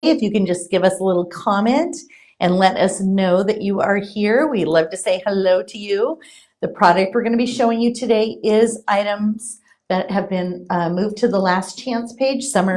If you can just give us a little comment and let us know that you are here. We love to say hello to you. The product we're going to be showing you today is items that have been moved to the Last Chance page. Some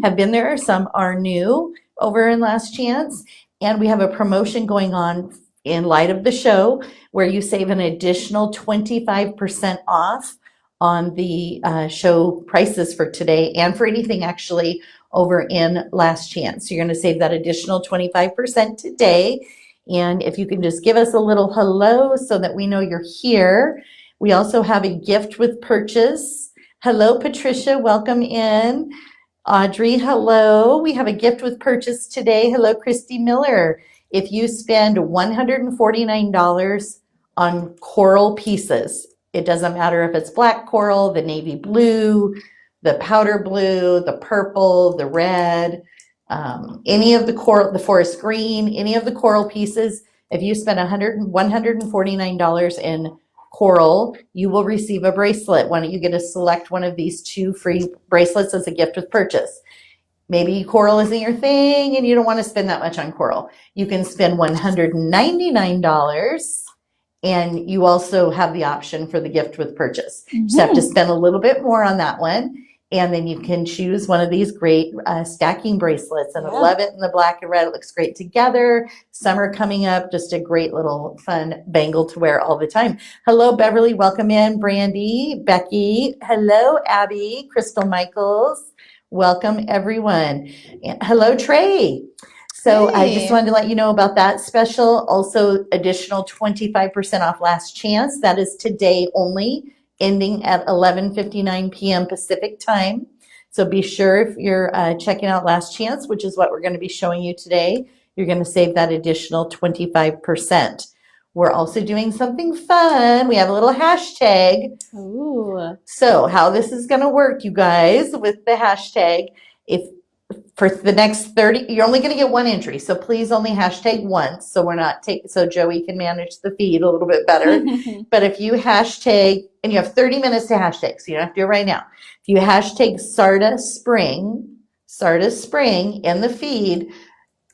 have been there, some are new over in Last Chance. And we have a promotion going on in light of the show where you save an additional 25% off on the show prices for today and for anything actually over in Last Chance. So you're going to save that additional 25% today. And if you can just give us a little hello so that we know you're here. We also have a gift with purchase. Hello, Patricia, welcome in. Audrey, hello. We have a gift with purchase today. Hello, Christy Miller. If you spend $149 on coral pieces, it doesn't matter if it's black coral, the navy blue, the powder blue, the purple, the red, any of the coral, the forest green, any of the coral pieces. If you spend $149 in coral, you will receive a bracelet. Why don't you get to select one of these 2 free bracelets as a gift with purchase? Maybe coral isn't your thing and you don't want to spend that much on coral. You can spend $199 and you also have the option for the gift with purchase. You just have to spend a little bit more on that one. And then you can choose one of these great stacking bracelets. And I love it in the black and red. It looks great together. Summer coming up, just a great little fun bangle to wear all the time. Hello, Beverly. Welcome in. Brandy, Becky. Hello, Abby, Crystal Michaels. Welcome, everyone. And hello, Trey. So I just wanted to let you know about that special. Also, additional 25% off Last Chance. That is today only, ending at 11:59 p.m. Pacific time. So be sure if you're checking out Last Chance, which is what we're going to be showing you today, you're going to save that additional 25%. We're also doing something fun. We have a little hashtag. Ooh. So how this is going to work, you guys, with the hashtag, if for the next 30, you're only going to get one entry. So please only hashtag once. So we're not so Joey can manage the feed a little bit better. But if you hashtag, and you have 30 minutes to hashtag, so you don't have to do it right now. If you hashtag Sarda Spring in the feed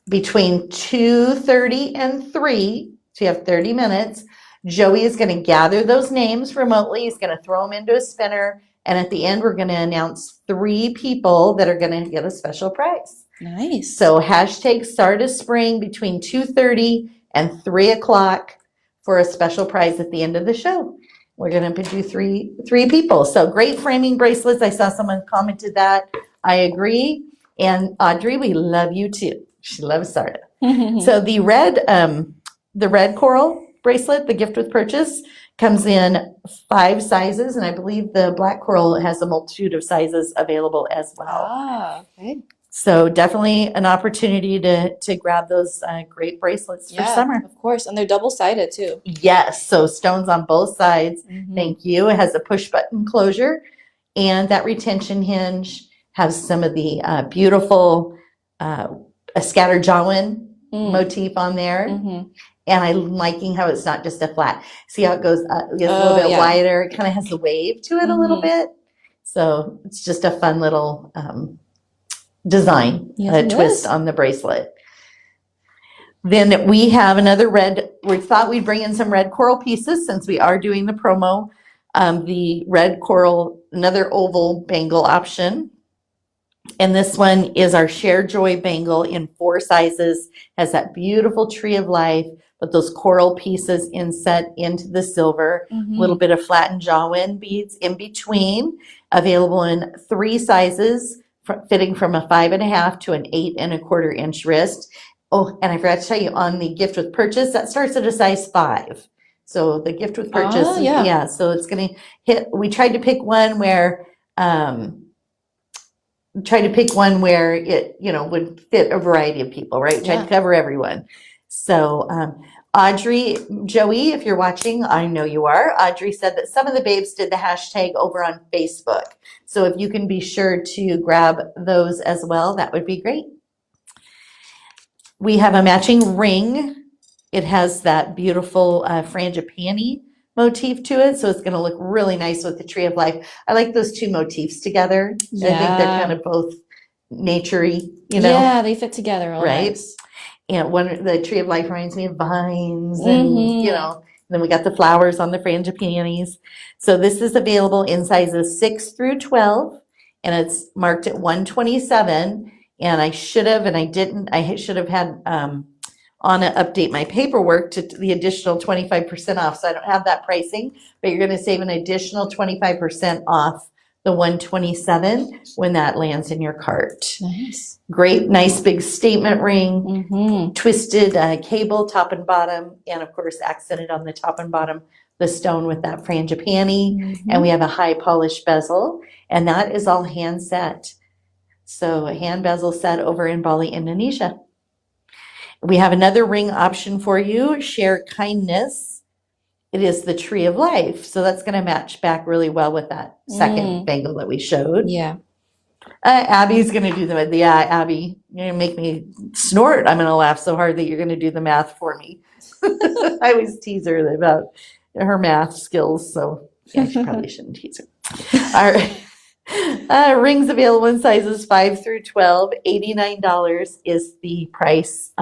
between 2:30 and 3, so you have 30 minutes, Joey is going to gather those names remotely. He's going to throw them into a spinner. And at the end, we're going to announce 3 people that are going to get a special prize. Nice. So hashtag Sarda Spring between 2:30 and 3 o'clock for a special prize at the end of the show. We're going to do three people. So great framing bracelets. I saw someone commented that. I agree. And Audrey, we love you too. She loves Sarda. So the red coral bracelet, the gift with purchase, comes in 5 sizes, and I believe the black coral has a multitude of sizes available as well. Ah, okay. So definitely an opportunity to grab those great bracelets for summer. Of course, and they're double-sided too. Yes, so stones on both sides. Thank you. It has a push-button closure, and that retention hinge has some of the beautiful scattered jawin motif on there. And I'm liking how it's not just a flat. See how it goes, it gets a little bit wider. It kind of has a wave to it a little bit. So it's just a fun little design, twist on the bracelet. Then we have another red. We thought we'd bring in some red coral pieces since we are doing the promo. The red coral, another oval bangle option. And this one is our Share Joy bangle in 4 sizes. Has that beautiful tree of life, but those coral pieces inset into the silver. A little bit of flattened jawin beads in between. Available in 3 sizes, fitting from a 5.5 to an 8 1/4 inch wrist. Oh, and I forgot to tell you, on the gift with purchase, that starts at a size 5. So the gift with purchase, so it's going to hit. We tried to pick one where it, would fit a variety of people, right? Tried to cover everyone. So Audrey, Joey, if you're watching, I know you are. Audrey said that some of the babes did the hashtag over on Facebook. So if you can be sure to grab those as well, that would be great. We have a matching ring. It has that beautiful frangipani motif to it, so it's going to look really nice with the tree of life. I like those 2 motifs together. I think they're kind of both naturey, you know, Yeah, they fit together real right? nice. And the tree of life reminds me of vines and, you Mm-hmm. know, then we got the flowers on the frangipanis. So this is available in sizes 6 through 12, and it's marked at 127. And I should have, and I didn't, I should have had Anna update my paperwork to the additional 25% off. So I don't have that pricing, but you're going to save an additional 25% off the 127 when that lands in your cart. Nice. Great, nice big statement ring, Mm-hmm. twisted cable top and bottom, and of course accented on the top and bottom, the stone with that frangipani. Mm-hmm. And we have a high polished bezel, and that is all hand set. So a hand bezel set over in Bali, Indonesia. We have another ring option for you, share kindness. It is the tree of life. So that's going to match back really well with that second bangle that we showed. Yeah. Abby's going to do Abby, you're going to make me snort. I'm going to laugh so hard that you're going to do the math for me. I always tease her about her math skills. So yeah, she probably shouldn't tease her. All right. Rings available in sizes 5 through 12. $89 is the price,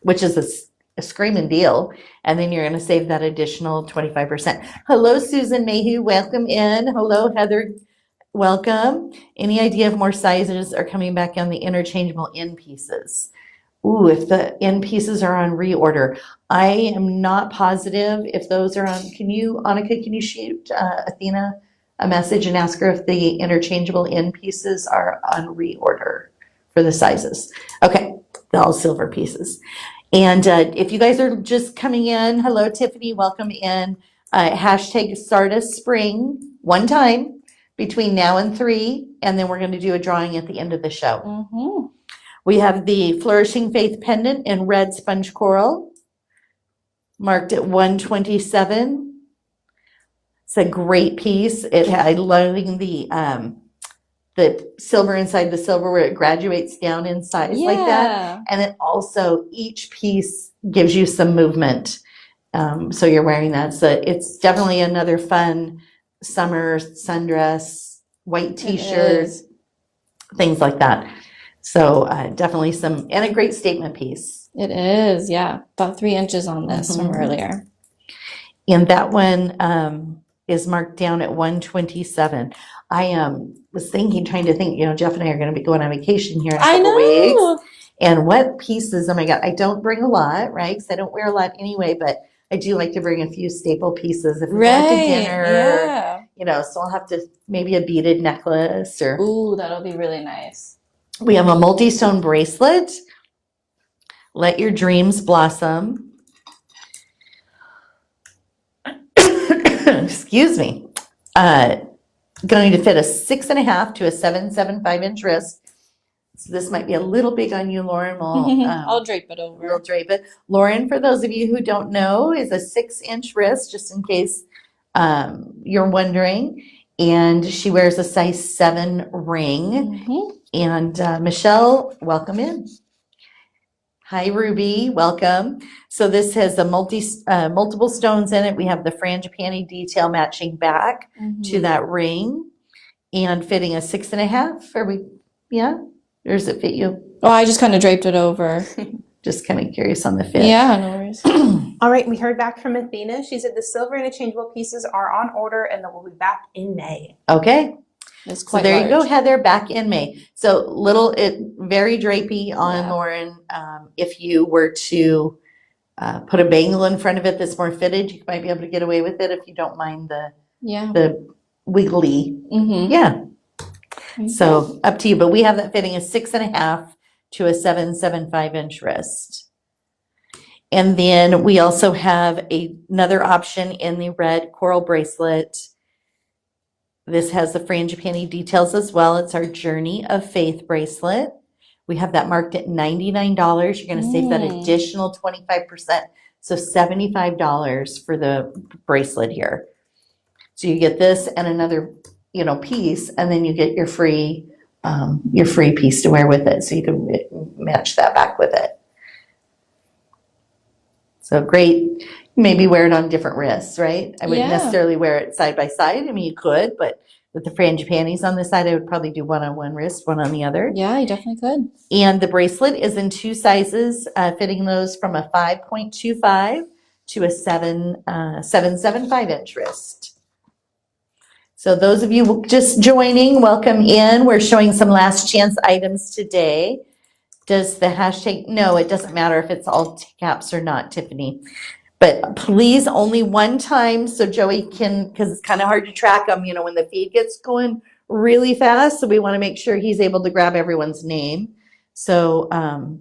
which is a screaming deal. And then you're going to save that additional 25%. Hello, Susan Mayhew. Welcome in. Hello, Heather. Welcome. Any idea if more sizes are coming back on the interchangeable end pieces? Ooh, if the end pieces are on reorder. I am not positive if those are on. Annika, can you shoot Athena a message and ask her if the interchangeable end pieces are on reorder for the sizes? Okay, all silver pieces. And if you guys are just coming in, hello, Tiffany, welcome in. Hashtag Sarda Spring one time between now and 3, and then we're going to do a drawing at the end of the show. Mm-hmm. We have the Flourishing Faith pendant in red sponge coral, marked at 127. It's a great piece. I loving the silver inside the silver where it graduates down in size like that. And it also, each piece gives you some movement. So you're wearing that. So it's definitely another fun summer sundress, white t-shirt, things like that. So definitely and a great statement piece. It is, yeah. About 3 inches on this from earlier. And that one is marked down at 127. I was trying to think, Jeff and I are going to be going on vacation here in a couple weeks. And what pieces, oh my God, I don't bring a lot, right? Because I don't wear a lot anyway, but I do like to bring a few staple pieces if we go out to dinner. So I'll have to, maybe a beaded necklace or. Ooh, that'll be really nice. We have a multi-stone bracelet. Let your dreams blossom. Excuse me. Going to fit a 6.5 to a 7.75 inch wrist. So this might be a little big on you, Lauren. I'll drape it over. We'll drape it. Lauren, for those of you who don't know, is a 6-inch wrist, just in case you're wondering. And she wears a size 7 ring. And Michelle, welcome in. Hi, Ruby, welcome. So this has a multiple stones in it. We have the frangipani detail matching back to that ring and fitting a 6.5. Or does it fit you? Oh, I just kind of draped it over. Just kind of curious on the fit. Yeah, no worries. All right, we heard back from Athena. She said the silver interchangeable pieces are on order and they will be back in May. Okay. It's So quite there large. you go, Heather, back in May. So very drapey on Lauren. If you were to put a bangle in front of it that's more fitted, you might be able to get away with it if you don't mind the wiggly. Yeah. So up to you, but we have that fitting a 6.5 to a 7.75 inch wrist. And then we also have another option in the red coral bracelet. This has the frangipani details as well. It's our Journey of Faith bracelet. We have that marked at $99. You're going to save that additional 25%. So $75 for the bracelet here. So you get this and another, piece, and then you get your free piece to wear with it. So you can match that back with it. So great. Maybe wear it on different wrists, right? I wouldn't necessarily wear it side by side. I mean, you could, but with the frangipani's on this side, I would probably do one on one wrist, one on the other. Yeah, you definitely could. And the bracelet is in two sizes, fitting those from a 5.25 to a 7.75 inch wrist. So those of you just joining, welcome in. We're showing some last chance items today. Does the hashtag, no, it doesn't matter if it's all caps or not, Tiffany. But please, only one time so Joey can, because it's kind of hard to track them, you know, when the feed gets going really fast. So we want to make sure he's able to grab everyone's name. So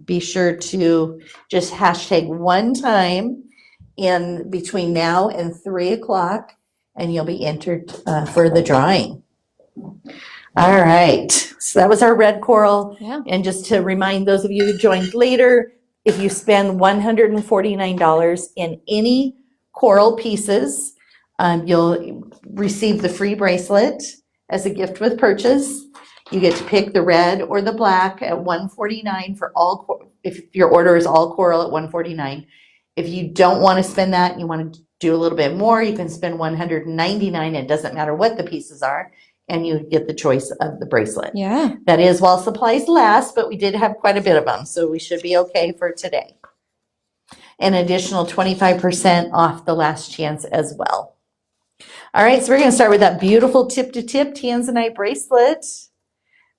be sure to just hashtag one time in between now and 3 o'clock, and you'll be entered for the drawing. All right. So that was our red coral. Yeah. And just to remind those of you who joined later, if you spend $149 in any coral pieces, you'll receive the free bracelet as a gift with purchase. You get to pick the red or the black at $149 for all. If your order is all coral at $149. If you don't want to spend that and you want to do a little bit more, you can spend $199. It doesn't matter what the pieces are, and you get the choice of the bracelet. Yeah. That is while supplies last, but we did have quite a bit of them, so we should be okay for today. An additional 25% off the last chance as well. All right, so we're going to start with that beautiful tip-to-tip tanzanite bracelet.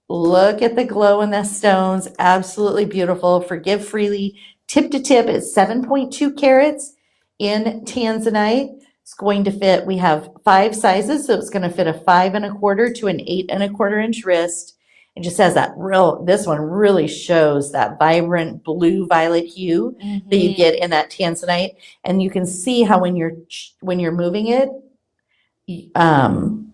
Look at the glow in the stones. Absolutely beautiful. Forgive freely. Tip-to-tip is 7.2 carats in tanzanite. It's going to fit, we have 5 sizes, so it's going to fit a 5 1/4 to an 8 1/4 inch wrist. It just has that this one really shows that vibrant blue violet hue that you get in that tanzanite. And you can see how when you're moving it, April,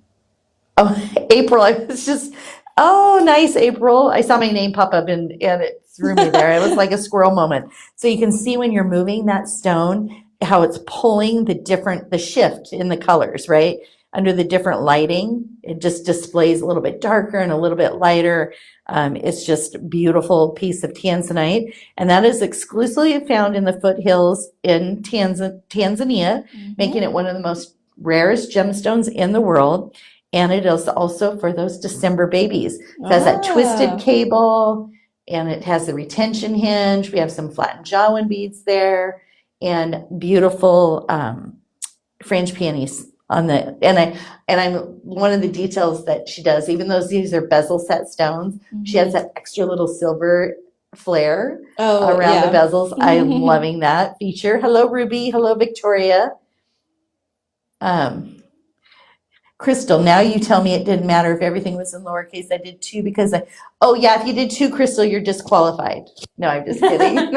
I was just, oh, nice, April. I saw my name pop up and it threw me there. It was like a squirrel moment. So you can see when you're moving that stone, how it's pulling the shift in the colors, right? Under the different lighting, it just displays a little bit darker and a little bit lighter. It's just a beautiful piece of tanzanite. And that is exclusively found in the foothills in Tanzania, making it one of the most rarest gemstones in the world. And it is also for those December babies. It has that twisted cable, and it has the retention hinge. We have some flattened Jawan beads there, and beautiful frangipanis on the. And I'm one of the details that she does. Even though these are bezel set stones, she has that extra little silver flare around the bezels. I'm loving that feature. Hello, Ruby. Hello, Victoria. Crystal, now you tell me it didn't matter if everything was in lowercase. I did 2 because if you did 2, Crystal, you're disqualified. No, I'm just kidding.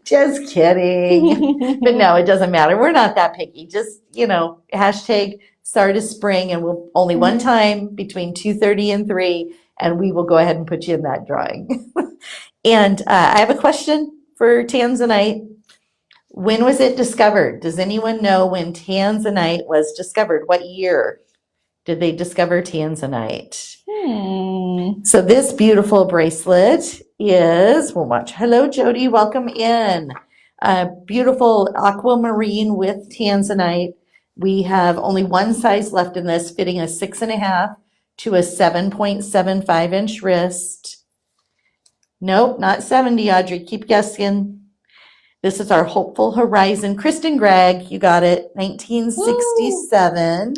Just kidding. But no, it doesn't matter. We're not that picky. Just, hashtag Sarda Spring, and we'll only one time between 2:30 and 3, and we will go ahead and put you in that drawing. And I have a question for tanzanite. When was it discovered? Does anyone know when tanzanite was discovered? What year did they discover tanzanite? So this beautiful bracelet we'll watch. Hello, Jody. Welcome in. Beautiful aquamarine with tanzanite. We have only one size left in this, fitting a 6 1/2 to a 7.75 inch wrist. Nope, not 70, Audrey. Keep guessing. This is our Hopeful Horizon. Kristen Gregg, you got it, 1967.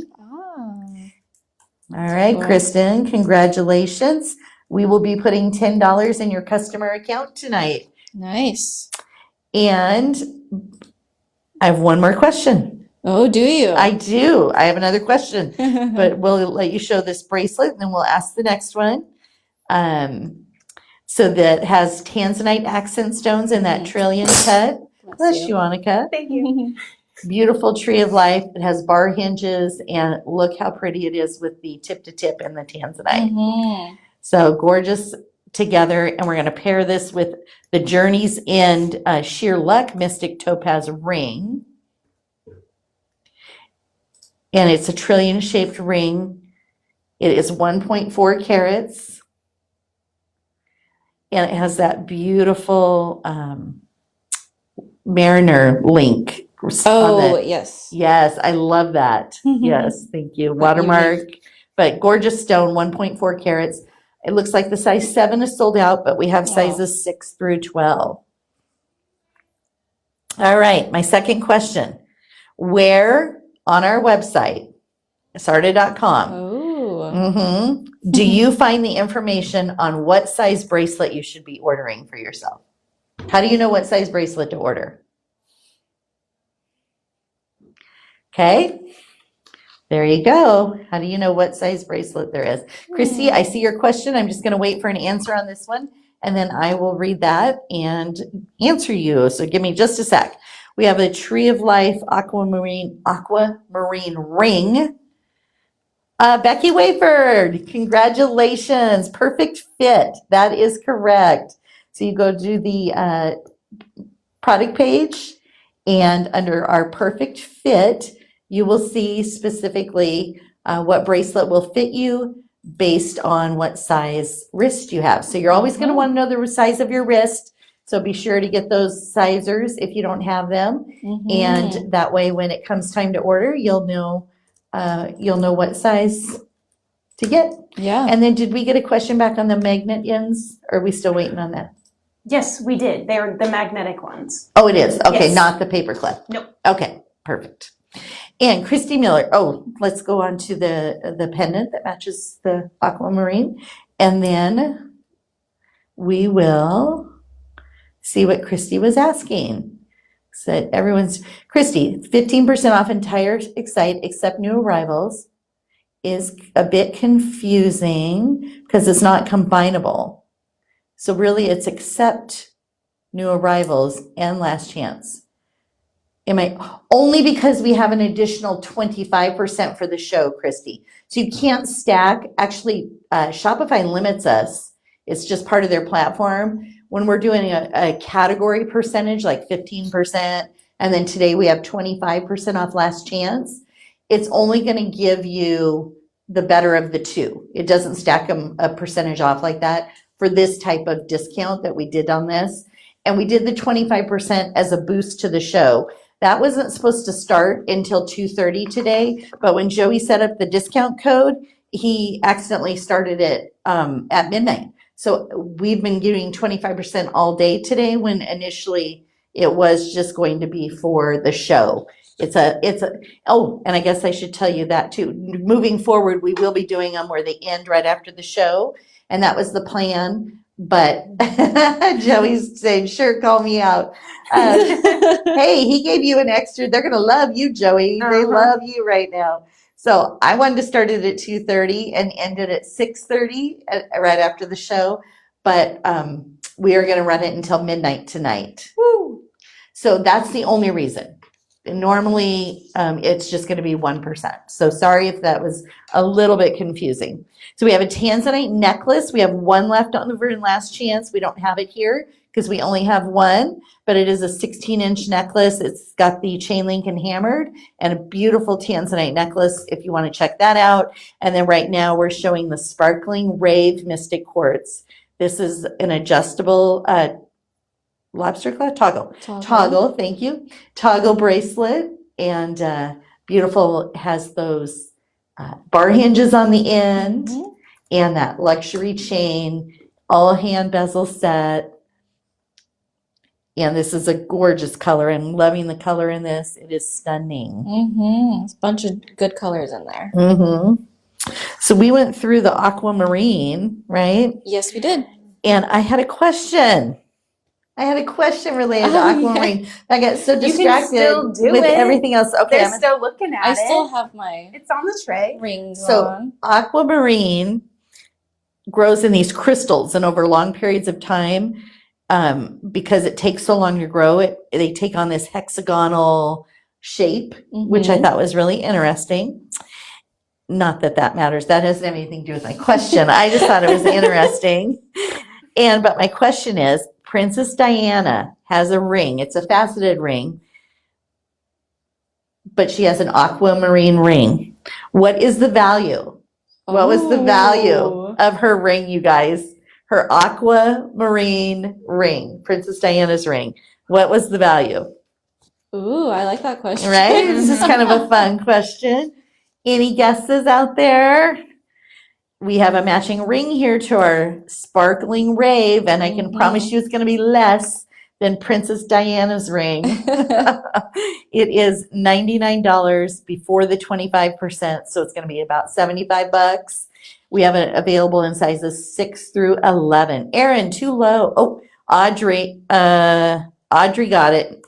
All right, Kristen, congratulations. We will be putting $10 in your customer account tonight. Nice. And I have one more question. Oh, do you? I do. I have another question, but we'll let you show this bracelet, and then we'll ask the next one. So that has tanzanite accent stones in that trillion cut. Bless you, Annika. Thank you. Beautiful tree of life. It has bar hinges, and look how pretty it is with the tip-to-tip and the tanzanite. So gorgeous together, and we're going to pair this with the Journey's End Sheer Luck Mystic Topaz ring. And it's a trillion-shaped ring. It is 1.4 carats. And it has that beautiful mariner link. Yes. Yes, I love that. Yes, thank you. Watermark but gorgeous stone, 1.4 carats. It looks like the size 7 is sold out, but we have sizes 6 through 12. All right, my second question. Where on our website, sarda.com, Oh. do you find the information on what size bracelet you should be ordering for yourself? How do you know what size bracelet to order? Okay, there you go. How do you know what size bracelet there is? Christy, I see your question. I'm just going to wait for an answer on this one, and then I will read that and answer you. So give me just a sec. We have a Tree of Life aquamarine ring. Becky Wayford, congratulations. Perfect fit. That is correct. So you go to the product page, and under our perfect fit, you will see specifically what bracelet will fit you based on what size wrist you have. So you're always going to want to know the size of your wrist. So be sure to get those sizers if you don't have them. And that way, when it comes time to order, you'll know what size to get. Yeah. And then did we get a question back on the magnet ends? Or are we still waiting on that? Yes, we did. They're the magnetic ones. Oh, it is. Okay, Yes. not the paper clip. Nope. Okay, perfect. And Christy Miller. Oh, let's go on to the pendant that matches the aquamarine. And then we will see what Christy was asking. Said everyone's, Christy, 15% off entire site except new arrivals is a bit confusing because it's not combinable. So really it's except new arrivals and last chance. Only because we have an additional 25% for the show, Christy. So you can't stack. Actually, Shopify limits us. It's just part of their platform. When we're doing a category percentage, like 15%, and then today we have 25% off last chance, it's only going to give you the better of the two. It doesn't stack them a percentage off like that for this type of discount that we did on this. And we did the 25% as a boost to the show. That wasn't supposed to start until 2:30 today, but when Joey set up the discount code, he accidentally started it at midnight. So we've been giving 25% all day today when initially it was just going to be for the show. Oh, and I guess I should tell you that too. Moving forward, we will be doing them where they end right after the show, and that was the plan. But Joey's saying, sure, call me out. Hey, he gave you an extra. They're going to love you, Joey. They love you right now. So I wanted to start it at 2:30 and end it at 6:30 right after the show. But we are going to run it until midnight tonight. Woo. So that's the only reason. Normally, it's just going to be 1%. So sorry if that was a little bit confusing. So we have a tanzanite necklace. We have one left on the very last chance. We don't have it here because we only have one, but it is a 16-inch necklace. It's got the chain link and hammered and a beautiful tanzanite necklace if you want to check that out. And then right now we're showing the sparkling Rave Mystic Quartz. This is an adjustable lobster claw toggle, thank you. Toggle bracelet, and beautiful, has those bar hinges on the end and that luxury chain, all hand bezel set. And this is a gorgeous color. I'm loving the color in this. It is stunning. There's a bunch of good colors in there. So we went through the aquamarine, right? Yes, we did. And I had a question. Related to aquamarine. Yeah. I got so distracted with everything else. Okay, They're still looking at it. I still have my It's on the tray. rings So on. aquamarine grows in these crystals, and over long periods of time, because it takes so long to grow it, they take on this hexagonal shape, which I thought was really interesting. Not that that matters. That doesn't have anything to do with my question. I just thought it was interesting. But my question is, Princess Diana has a ring. It's a faceted ring, but she has an aquamarine ring. What is the value? What was the value of her ring, you guys? Her aquamarine ring, Princess Diana's ring. What was the value? Ooh, I like that question. Right? This is kind of a fun question. Any guesses out there? we have a matching ring here to our sparkling rave, and I can promise you it's going to be less than Princess Diana's ring. It is $99 before the 25%, so it's going to be about $75. We have it available in sizes 6 through 11. Erin, too low. Oh, Audrey got it.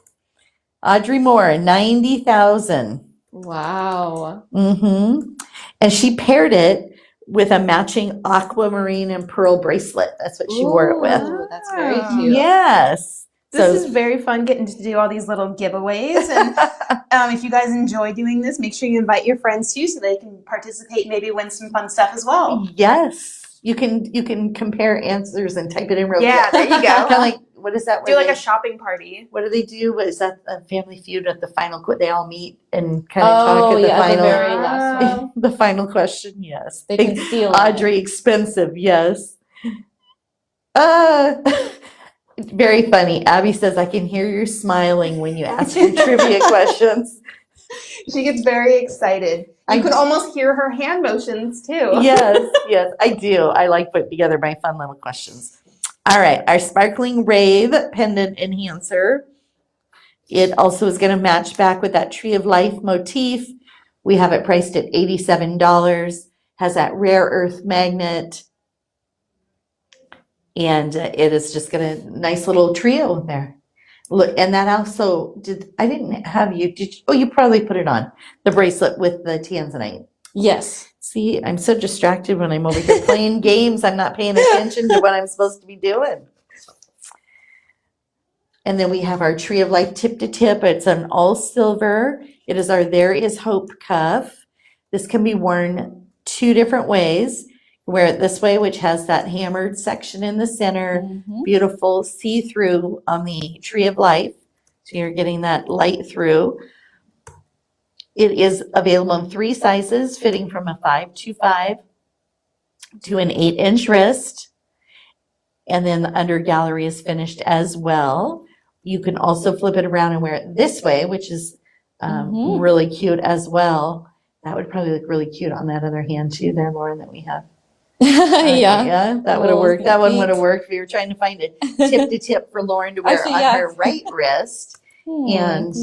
Audrey Moore, 90,000. Wow. And she paired it with a matching aquamarine and pearl bracelet. That's what she wore it with. Ooh, that's very cute. Yes. This is very fun getting to do all these little giveaways. And if you guys enjoy doing this, make sure you invite your friends too so they can participate, maybe win some fun stuff as well. Yes. You can compare answers and type it in real Yeah, quick. there you go. Kind of like, what is that? Do like a shopping party. What do they do? What is that? A Family Feud at the final? They all meet and kind of talk at the final. The very last one. The final question. Yes. They can steal Audrey, expensive. Yes. Very funny. Abby says, I can hear you smiling when you ask your trivia questions. She gets very excited. You could almost hear her hand motions too. Yes, I do. I like putting together my fun little questions. All right, our sparkling rave pendant enhancer. It also is going to match back with that tree of life motif. We have it priced at $87. Has that rare earth magnet. And it is just got a nice little trio in there. Look, and that also you probably put it on, the bracelet with the tanzanite. Yes. See, I'm so distracted when I'm over here playing games. I'm not paying attention to what I'm supposed to be doing. And then we have our Tree of Life tip to tip. It's an all silver. It is our There Is Hope cuff. This can be worn 2 different ways. Wear it this way, which has that hammered section in the center. Beautiful see-through on the Tree of Life. So you're getting that light through. It is available in 3 sizes, fitting from a 525 to an 8-inch wrist. And then the under gallery is finished as well. You can also flip it around and wear it this way, which is really cute as well. That would probably look really cute on that other hand too there, Lauren, that we have. Yeah, that would have worked. That one would have worked if you were trying to find a tip to tip for Lauren to wear on her right wrist. And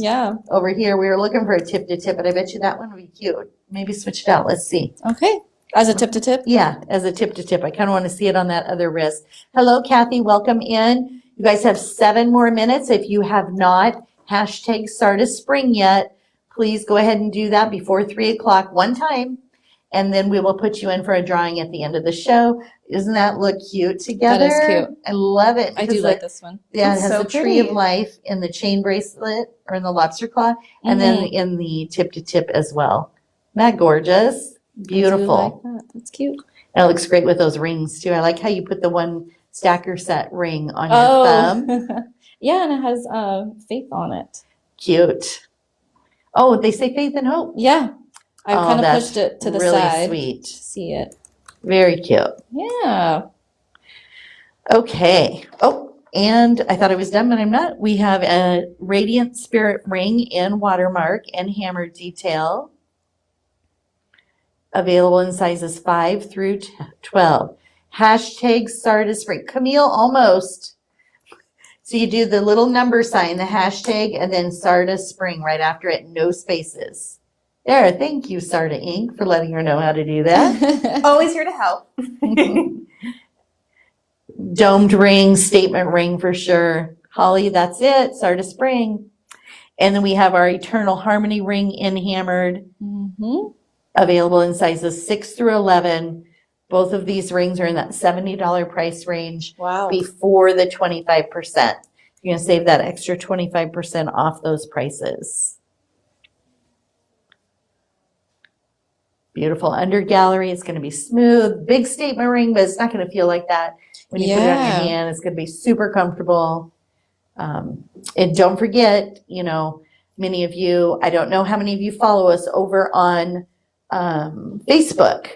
over here we were looking for a tip to tip, but I bet you that one would be cute. Maybe switch it out. Let's see. Okay. As a tip to tip? Yeah, as a tip to tip. I kind of want to see it on that other wrist. Hello, Kathy. Welcome in. You guys have 7 more minutes. If you have not hashtag Sarda Spring yet, please go ahead and do that before 3 o'clock one time. And then we will put you in for a drawing at the end of the show. Doesn't that look cute together? That is cute. I love it. I do like this one. Yeah, It's it has so the Tree pretty. of Life in the chain bracelet or in the lobster claw, and then in the tip to tip as well. Isn't that gorgeous? Beautiful. I do like that. That's cute. And it looks great with those rings too. I like how you put the one stacker set ring on your thumb. Yeah, and it has faith on it. Cute. Oh, they say faith and hope. Yeah. I kind of that's pushed it to the really side sweet. to see it. Very cute. Yeah. Okay. Oh, and I thought I was done, but I'm not. We have a Radiant Spirit ring in watermark and hammer detail. Available in sizes 5 through 12. Hashtag Sarda Spring. Camille, almost. So you do the little number sign, the hashtag, and then Sarda Spring right after it, no spaces. There, thank you, Sarda Inc., for letting her know how to do that. Always here to help. Domed ring, statement ring for sure. Holly, that's it, Sarda Spring. And then we have our Eternal Harmony ring in hammered. Available in sizes 6 through 11. Both of these rings are in that $70 price range. Wow. Before the 25%. You're going to save that extra 25% off those prices. Beautiful under gallery. It's going to be smooth. Big statement ring, but it's not going to feel like that when you put it on your hand. It's going to be super comfortable. And don't forget, many of you, I don't know how many of you follow us over on Facebook,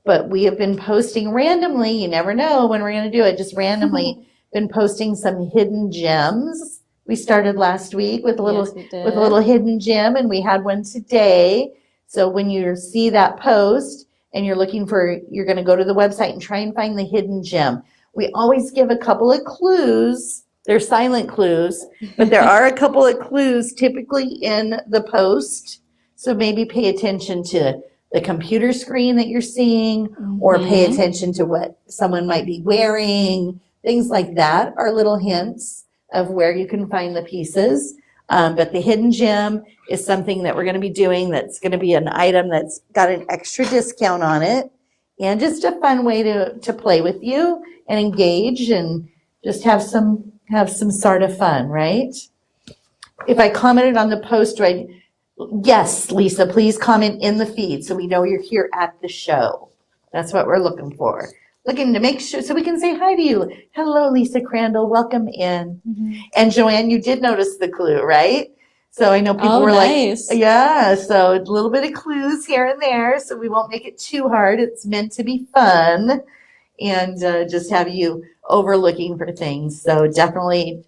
but we have been posting randomly. You never know when we're going to do it. Just randomly been posting some hidden gems. We started last week with a little hidden gem, and we had one today. So when you see that post and you're going to go to the website and try and find the hidden gem. We always give a couple of clues. They're silent clues, but there are a couple of clues typically in the post. So maybe pay attention to the computer screen that you're seeing, or pay attention to what someone might be wearing. Things like that are little hints of where you can find the pieces. But the hidden gem is something that we're going to be doing that's going to be an item that's got an extra discount on it, and just a fun way to play with you and engage and just have some Sarda fun, right? If I commented on the post, yes, Lisa, please comment in the feed so we know you're here at the show. That's what we're looking for. Looking to make sure so we can say hi to you. Hello, Lisa Crandall. Welcome in. And Joanne, you did notice the clue, right? So I know people were nice. like, yeah, so a little bit of clues here and there. So we won't make it too hard. It's meant to be fun and just have you overlooking for things. So definitely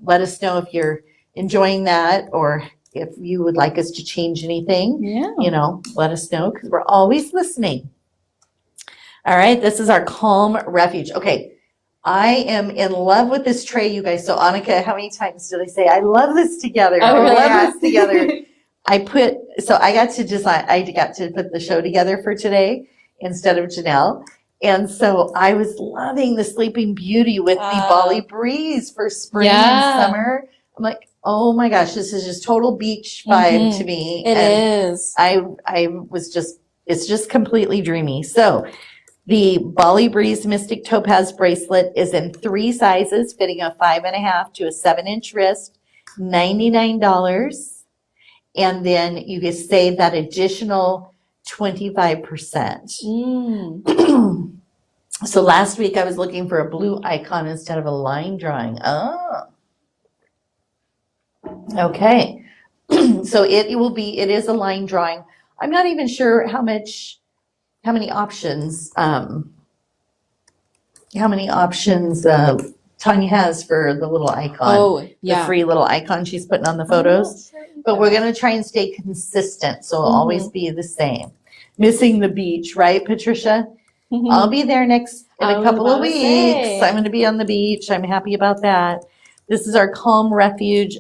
let us know if you're enjoying that, or if you would like us to change anything. Let us know, because we're always listening. All right, this is our calm refuge. Okay, I am in love with this tray, you guys. So Annika, how many times did I say I love this together? Oh, really? I love this together. I got to put the show together for today instead of Janyl. And so I was loving the Sleeping Beauty with the Bali Breeze for spring and summer. I'm like, oh my gosh, this is just total beach vibe to me. It is. It's just completely dreamy. So the Bali Breeze Mystic Topaz bracelet is in 3 sizes, fitting a 5.5 to a 7-inch wrist, $99. And then you can save that additional 25%. So last week I was looking for a blue icon instead of a line drawing. Oh. Okay. So it is a line drawing. I'm not even sure how many options Tanya has for the little icon. The free little icon she's putting on the photos. But we're going to try and stay consistent, so it'll always be the same. Missing the beach, right, Patricia? I'll be there in a couple of weeks. I'm going to be on the beach. I'm happy about that. This is our Calm Refuge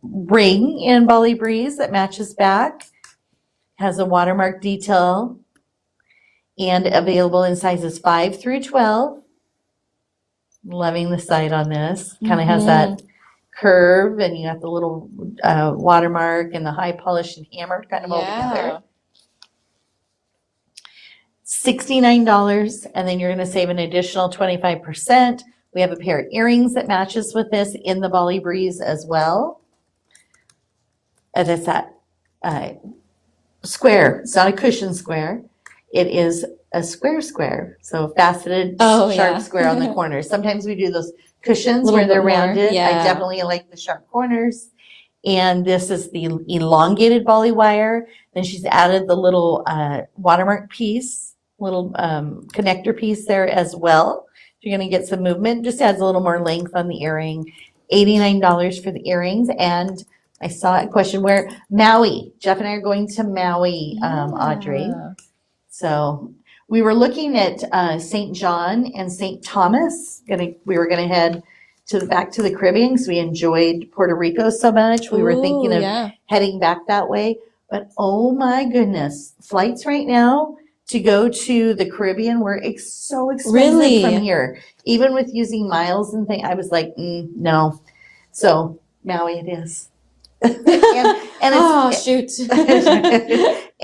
ring in Bali Breeze that matches back. Has a watermark detail and available in sizes 5 through 12. Loving the side on this. Kind of has that curve, and you got the little watermark and the high polish and hammer kind of all together. $69, and then you're going to save an additional 25%. We have a pair of earrings that matches with this in the Bali Breeze as well. As it's that square. It's not a cushion square. It is a square. So faceted, sharp square on the corners. Sometimes we do those cushions where they're rounded. I definitely like the sharp corners. And this is the elongated Bali wire. Then she's added the little watermark piece, little connector piece there as well. You're going to get some movement. Just adds a little more length on the earring. $89 for the earrings. And I saw a question where Maui. Jeff and I are going to Maui, Audrey. So we were looking at St. John and St. Thomas. We were going to head back to the Caribbean because we enjoyed Puerto Rico so much. We were thinking of heading back that way. But oh my goodness, flights right now to go to the Caribbean were so expensive from here. Even with using miles and things, I was like, no. So Maui it is. and shoot.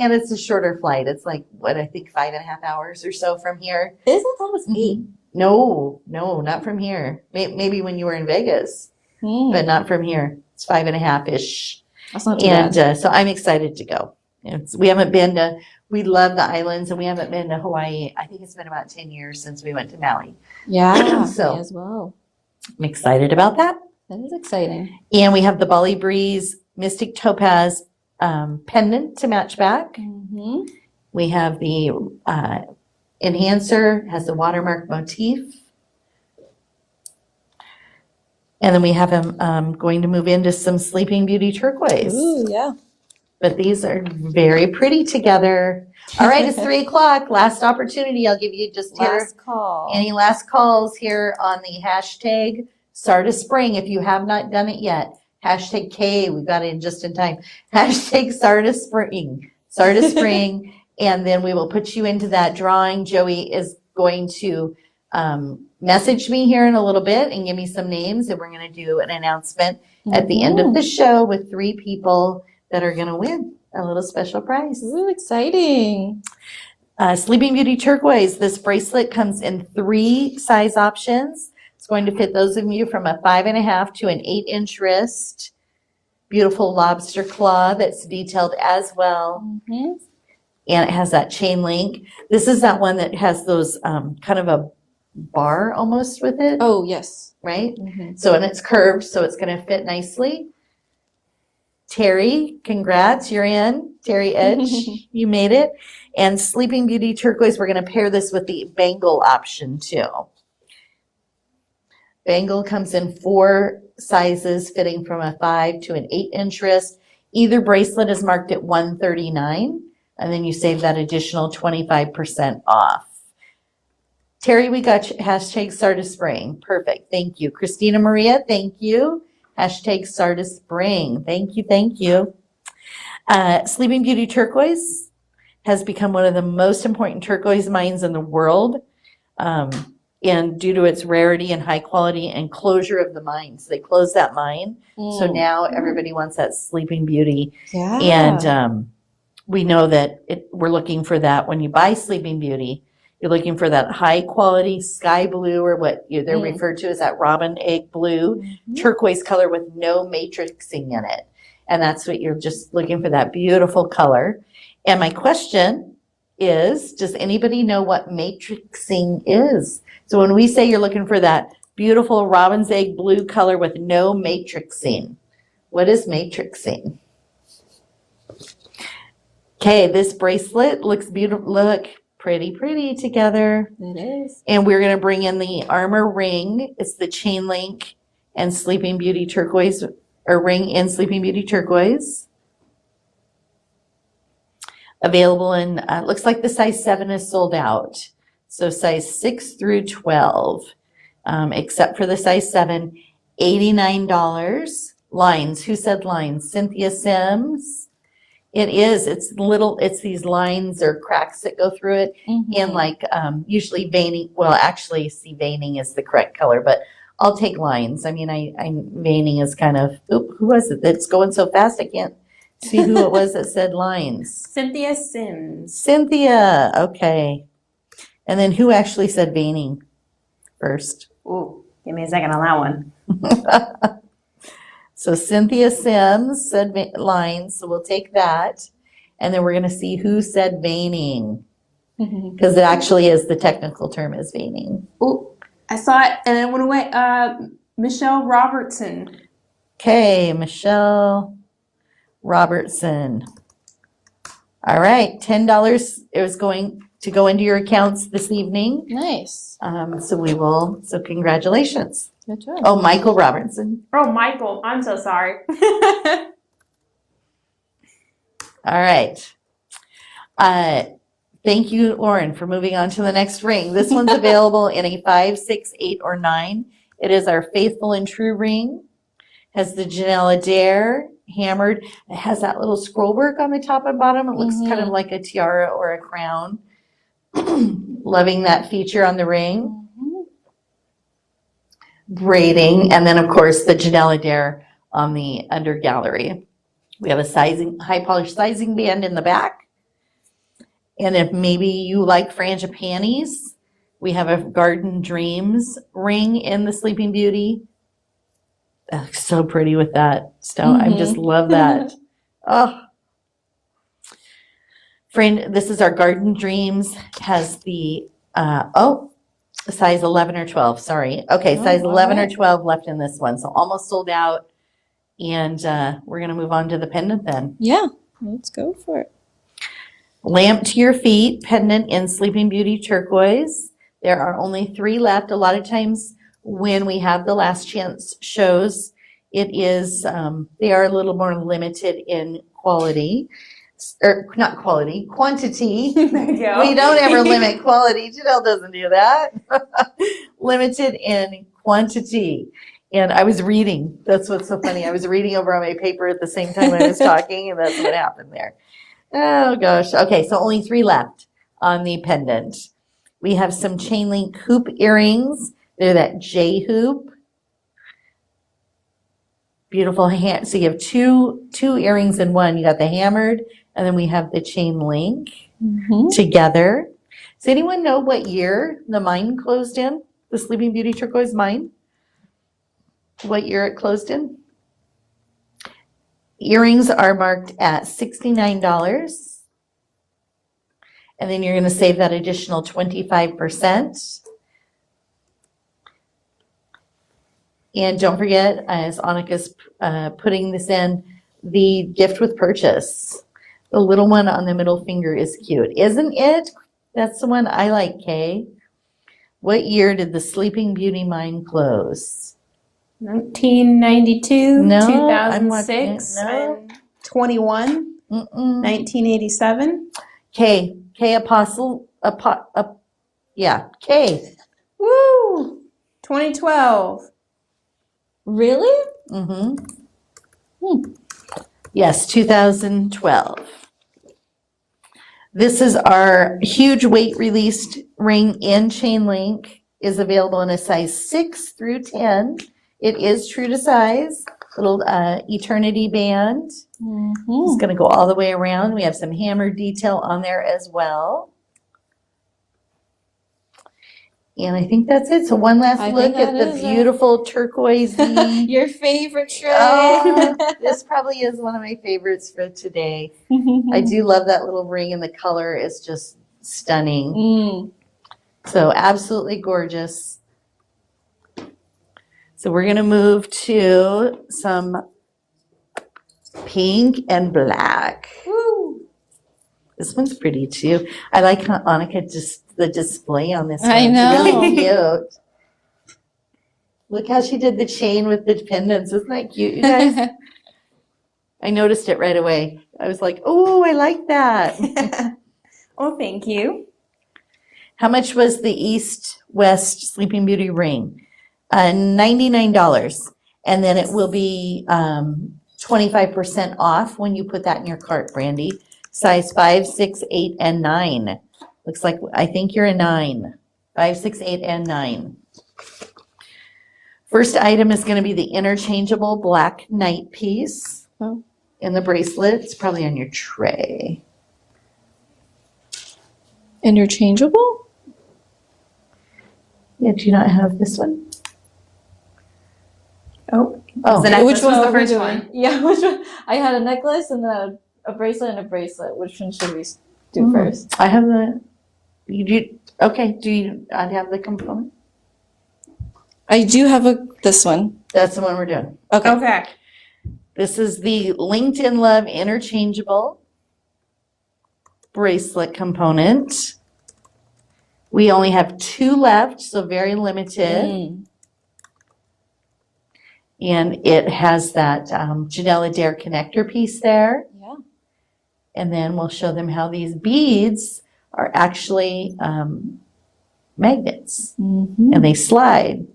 And it's a shorter flight. It's like, I think 5.5 hours or so from here. Isn't that was 8? No, not from here. Maybe when you were in Vegas, but not from here. It's 5.5-ish. That's not too bad. So I'm excited to go. We love the islands, and we haven't been to Hawaii. I think it's been about 10 years since we went to Maui. Yeah, so me as well. I'm excited about that. That is exciting. And we have the Bali Breeze Mystic Topaz pendant to match back. We have the enhancer, has the watermark motif. And then we have him going to move into some Sleeping Beauty turquoise. Ooh, yeah. But these are very pretty together. All right, it's 3:00. Last opportunity. I'll give you just here. Last call. Any last calls here on the hashtag Sarda Spring if you have not done it yet. Hashtag K, we got it in just in time. Hashtag Sarda Spring. Sarda Spring. And then we will put you into that drawing. Joey is going to message me here in a little bit and give me some names. And we're going to do an announcement at the end of the show with 3 people that are going to win a little special prize. Ooh, exciting. Sleeping Beauty Turquoise. This bracelet comes in 3 size options. It's going to fit those of you from a 5.5 to an 8-inch wrist. Beautiful lobster claw that's detailed as well. Mm-hmm. And it has that chain link. This is that one that has those kind of a bar almost with it, Oh, yes. right? Mm-hmm. So, and it's curved, so it's going to fit nicely. Terry, congrats, you're in. Terry Edge, you made it. And Sleeping Beauty Turquoise, we're going to pair this with the bangle option too. Bangle comes in 4 sizes, fitting from a 5 to an 8-inch wrist. Either bracelet is marked at $139, and then you save that additional 25% off. Terry, we got you. Hashtag Sarda Spring. Perfect. Thank you. Christina Maria, thank you. Hashtag Sarda Spring. Thank you. Thank you. Sleeping Beauty Turquoise has become one of the most important turquoise mines in the world. And due to its rarity and high quality and closure of the mine. So they closed that mine. So now everybody wants that Sleeping Beauty. Yeah. And we know that we're looking for that when you buy Sleeping Beauty. You're looking for that high quality sky blue, or what they're referred to as that robin egg blue, turquoise color with no matrixing in it. And that's what you're just looking for, that beautiful color. And my question is, does anybody know what matrixing is? So when we say you're looking for that beautiful robin's egg blue color with no matrixing, what is matrixing? Okay, this bracelet looks beautiful. Look, pretty together. It is. And we're going to bring in the armor ring. It's the chain link and Sleeping Beauty Turquoise, or ring in Sleeping Beauty Turquoise. Available in, looks like the size 7 is sold out. So size 6 through 12, except for the size 7, $89. Lines, who said lines? Cynthia Sims. It is, it's these lines or cracks that go through it. And like usually veining, well actually see veining is the correct color, but I'll take lines. I mean, I veining is kind of, who was it that's going so fast I can't see who it was that said lines. Cynthia Sims. Cynthia, okay. And then who actually said veining first? Ooh, give me a second on that one. So Cynthia Sims said lines, so we'll take that. And then we're going to see who said veining, because it actually is, the technical term is veining. Ooh, I saw it and it went away. Michelle Robertson. Okay, Michelle Robertson. All right, $10 it was going to go into your accounts this evening. Nice. So congratulations. Good job. Oh, Michael Robertson. Oh, Michael, I'm so sorry. All right. Thank you, Lauren, for moving on to the next ring. This one's available in a 5, 6, 8, or 9. It is our Faithful and True ring. Has the Janyl Adair hammered. It has that little scroll work on the top and bottom. It looks kind of like a tiara or a crown. Loving that feature on the ring. Braiding, and then of course the Janyl Adair on the under gallery. We have a high polished sizing band in the back. And if maybe you like frangipanis, we have a Garden Dreams ring in the Sleeping Beauty. That looks so pretty with that stone. I just love that. Oh, friend, this is our Garden Dreams. Has the size 11 or 12, sorry. Okay, size 11 or 12 left in this one. So almost sold out. And we're going to move on to the pendant then. Yeah, let's go for it. Lamp to your feet, pendant in Sleeping Beauty Turquoise. There are only 3 left. A lot of times when we have the last chance shows, It is, they are a little more limited in quality, or not quality, quantity. There you go. We don't ever limit quality. Janyl doesn't do that. Limited in quantity. And I was reading. That's what's so funny. I was reading over on my paper at the same time I was talking, and that's what happened there. Oh, gosh. Okay, so only 3 left on the pendant. We have some chain link hoop earrings. They're that J hoop. Beautiful hand. So you have two earrings in one. You got the hammered, and then we have the chain link together. Does anyone know what year the mine closed in? The Sleeping Beauty turquoise mine? What year it closed in? Earrings are marked at $69. And then you're going to save that additional 25%. And don't forget, as Annika's putting this in, the gift with purchase. The little one on the middle finger is cute, isn't it? That's the one I like, Kay. What year did the Sleeping Beauty mine close? 1992, No, 2006, no. and 21, 1987. K Apostle, K. Woo! 2012. Really? Yes, 2012. This is our huge weight released ring in chain link. Is available in a size 6 through 10. It is true to size. Little eternity band. It's going to go all the way around. We have some hammer detail on there as well. And I think that's it. So one last I look think at that the is beautiful turquoisey. Your favorite tray. Oh, this probably is one of my favorites for today. I do love that little ring, and the color is just stunning. So absolutely gorgeous. So we're going to move to some pink and black. Woo. This one's pretty too. I like how Annika just the display on this one. I know. It's really cute. Look how she did the chain with the pendants. Isn't that cute, you guys? I noticed it right away. I was like, oh, I like that. Oh, thank you. How much was the East-West Sleeping Beauty ring? $99. And then it will be 25% off when you put that in your cart, Brandy. Size 5, 6, 8, and 9. Looks like, I think you're a 9. 5, 6, 8, and 9. First item is going to be the interchangeable black night piece in the bracelet. It's probably on your tray. Interchangeable? Yeah, do you not have this one? Oh, Oh, the necklace Which was one the are we first doing? one. Yeah, which one? I had a necklace and then a bracelet and a bracelet. Which one should we do first? I have the, you do, okay, do you not have the component? I do have this one. That's the one we're doing. Okay. Okay. This is the Linked in Love interchangeable bracelet component. We only have 2 left, so very limited. And it has that Janyl Adair connector piece there. Yeah. And then we'll show them how these beads are actually magnets. And they slide.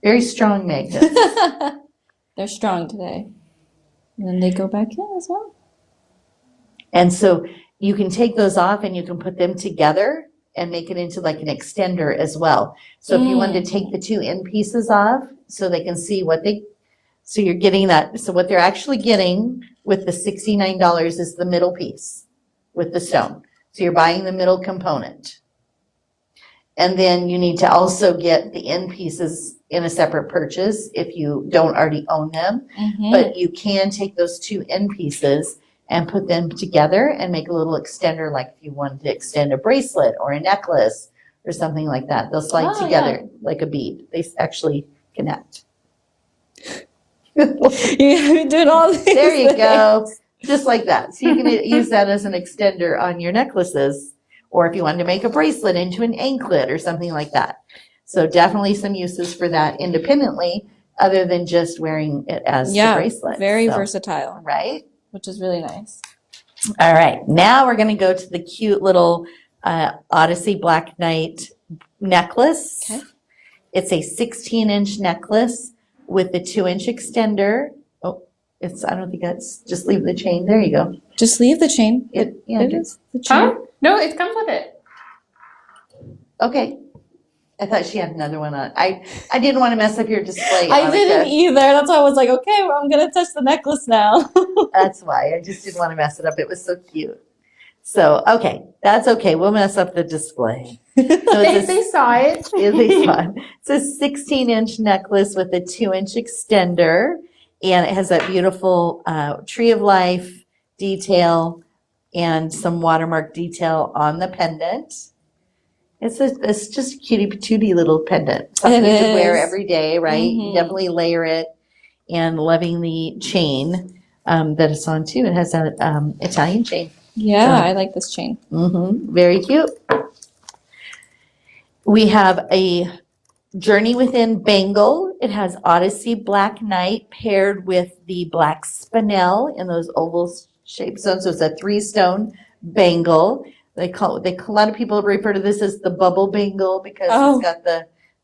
Very strong magnets. They're strong today. And then they go back in as well. And so you can take those off and you can put them together and make it into like an extender as well. So if you wanted to take the 2 end pieces off so they can see what so you're getting that. So what they're actually getting with the $69 is the middle piece with the stone. So you're buying the middle component. And then you need to also get the end pieces in a separate purchase if you don't already own them. But you can take those 2 end pieces and put them together and make a little extender, like if you wanted to extend a bracelet or a necklace or something like that. They'll slide together like a bead. They actually connect. You're doing all these There you things. go. Just like that. So you can use that as an extender on your necklaces, or if you wanted to make a bracelet into an anklet or something like that. So definitely some uses for that independently. other than just wearing it as the bracelet. Very So, versatile, right? which is really nice. All right, now we're going to go to the cute little Odyssey Black Knight necklace. Okay. It's a 16-inch necklace with a 2-inch extender. Oh, I don't think that's, just leave the chain. There you go. Just leave the chain. It is the chain. Huh? No, it comes with it. Okay. I thought she had another one on. I didn't want to mess up your display. I didn't Annika. either. That's why I was like, okay, well, I'm gonna touch the necklace now. That's why. I just didn't want to mess it up. It was so cute. So, okay. That's okay. We'll mess up the display. So They saw it. It's fun. It's a 16-inch necklace with a 2-inch extender, and it has that beautiful tree of life detail and some watermark detail on the pendant. It's just a cutie patootie little pendant. Something you could wear every day, right? You definitely layer it, and loving the chain that it's on too. It has that Italian chain. Yeah, So- I like this chain. Very cute. We have a Journey Within bangle. It has Odyssey Black Knight paired with the black spinel in those oval shaped stones. So it's a 3-stone bangle. A lot of people refer to this as the bubble bangle because it's got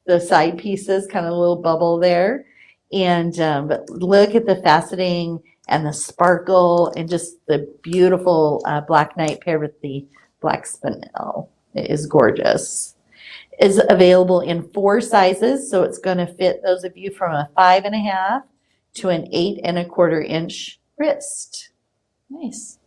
the side pieces, kind of a little bubble there. And but look at the faceting and the sparkle and just the beautiful Black Knight paired with the black spinel. It is gorgeous. Is available in 4 sizes, so it's going to fit those of you from a 5.5 to an 8.25 inch wrist. Nice.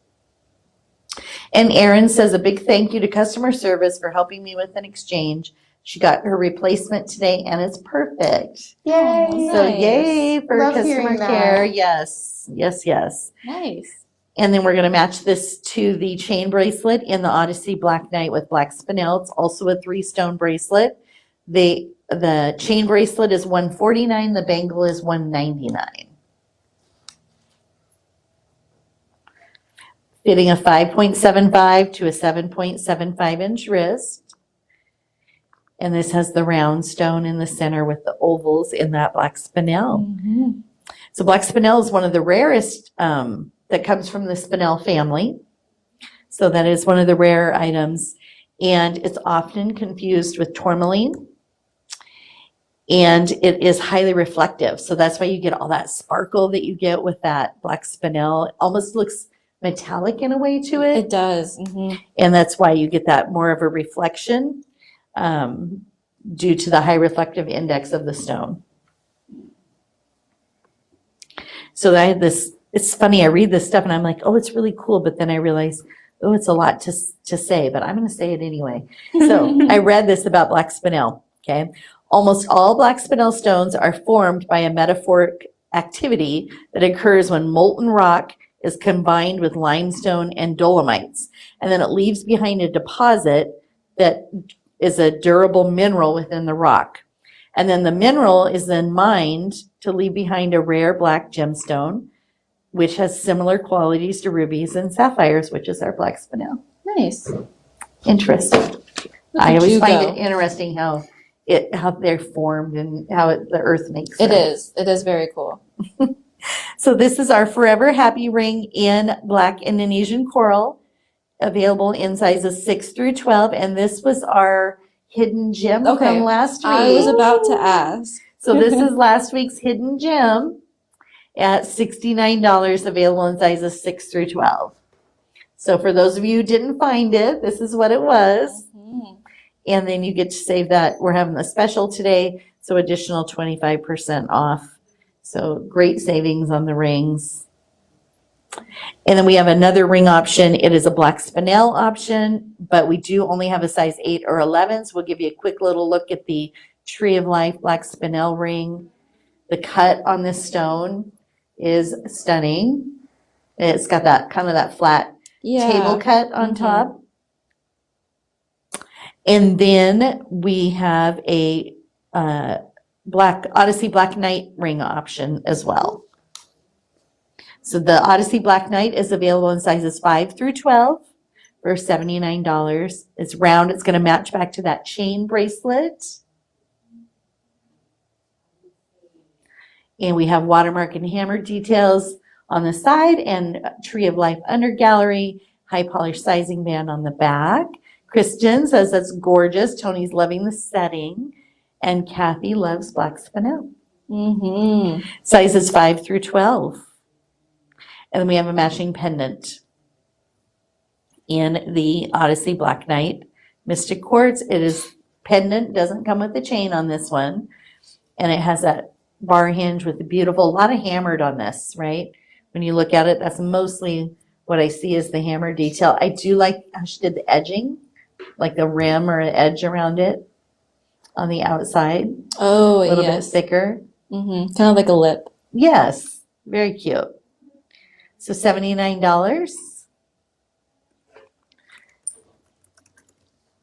And Erin says a big thank you to customer service for helping me with an exchange. She got her replacement today and it's perfect. Yay. So Nice. yay for Love customer hearing that. care. Yes. Nice. And then we're going to match this to the chain bracelet in the Odyssey Black Knight with black spinel. It's also a 3-stone bracelet. The chain bracelet is $149. The bangle is $199. Fitting a 5.75 to a 7.75 inch wrist. And this has the round stone in the center with the ovals in that black spinel. So black spinel is one of the rarest that comes from the spinel family. So that is one of the rare items. And it's often confused with tourmaline. And it is highly reflective. So that's why you get all that sparkle that you get with that black spinel. It almost looks metallic in a way to it. It does. And that's why you get that more of a reflection due to the high reflective index of the stone. So I had this, it's funny, I read this stuff and I'm like, oh, it's really cool. But then I realize, oh, it's a lot to say, but I'm going to say it anyway. So I read this about black spinel, okay? Almost all black spinel stones are formed by a metamorphic activity that occurs when molten rock is combined with limestone and dolomites. And then it leaves behind a deposit that is a durable mineral within the rock. And then the mineral is then mined to leave behind a rare black gemstone, which has similar qualities to rubies and sapphires, which is our black spinel. Nice. Interesting. I always find it interesting how they're formed and how the earth makes them. It is very cool. So this is our Forever Happy ring in black Indonesian coral, available in sizes 6 through 12. And this was our hidden gem from last week. I was about to ask. So this is last week's hidden gem at $69, available in sizes 6 through 12. So for those of you who didn't find it, this is what it was. And then you get to save that. We're having a special today, so additional 25% off. So great savings on the rings. And then we have another ring option. It is a black spinel option, but we do only have a size 8 or 11. So we'll give you a quick little look at the Tree of Life black spinel ring. The cut on this stone is stunning. It's got that kind of that flat table cut on top. And then we have a Odyssey Black Knight ring option as well. So the Odyssey Black Knight is available in sizes 5 through 12 for $79. It's round. It's going to match back to that chain bracelet. And we have watermark and hammer details on the side and Tree of Life under gallery, high polish sizing band on the back. Kristen says that's gorgeous. Tony's loving the setting. And Kathy loves black spinel. Mm-hmm. Sizes 5 through 12. And then we have a matching pendant in the Odyssey Black Knight Mystic Quartz. It is pendant, doesn't come with the chain on this one. And it has that bar hinge with the beautiful, a lot of hammered on this, right? When you look at it, that's mostly what I see is the hammer detail. I do like how she did the edging, like the rim or an edge around it on the outside. Oh, A little bit yes. thicker. Mm-hmm. Kind of like a lip. Yes, very cute. So $79.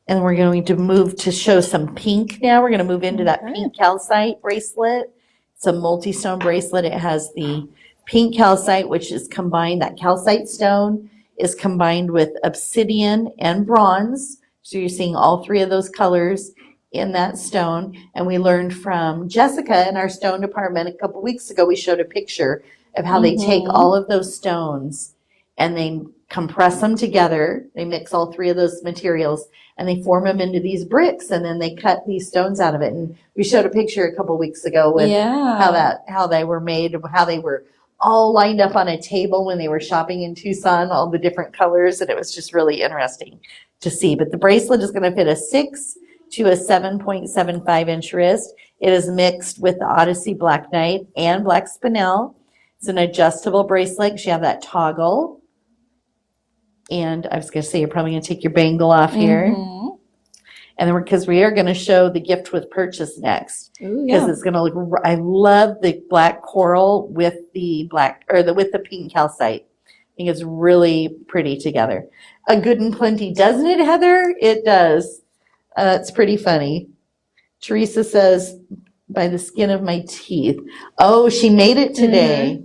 And we're going to move to show some pink now. We're going to move into that Okay. pink calcite bracelet. It's a multi-stone bracelet. It has the pink calcite, which is combined, that calcite stone is combined with obsidian and bronze. So you're seeing all three of those colors in that stone. And we learned from Jessica in our stone department a couple weeks ago, we showed a picture of how they take Mhm. all of those stones and they compress them together. They mix all three of those materials and they form them into these bricks and then they cut these stones out of it. And we showed a picture a couple weeks ago with how they were made, how they were all lined up on a table when they were shopping in Tucson, all the different colors, and it was just really interesting to see. But the bracelet is going to fit a 6 to a 7.75 inch wrist. It is mixed with the Odyssey Black Knight and Black Spinel. It's an adjustable bracelet because you have that toggle. And I was going to say, you're probably going to take your bangle off here. Mhm. And then because we are going to show the gift with purchase next. Ooh, Because yeah. it's going to look, I love the black coral with the black, or with the pink calcite. I think it's really pretty together. A good and plenty, doesn't it, Heather? It does. It's pretty funny. Teresa says, by the skin of my teeth. Oh, she made it today.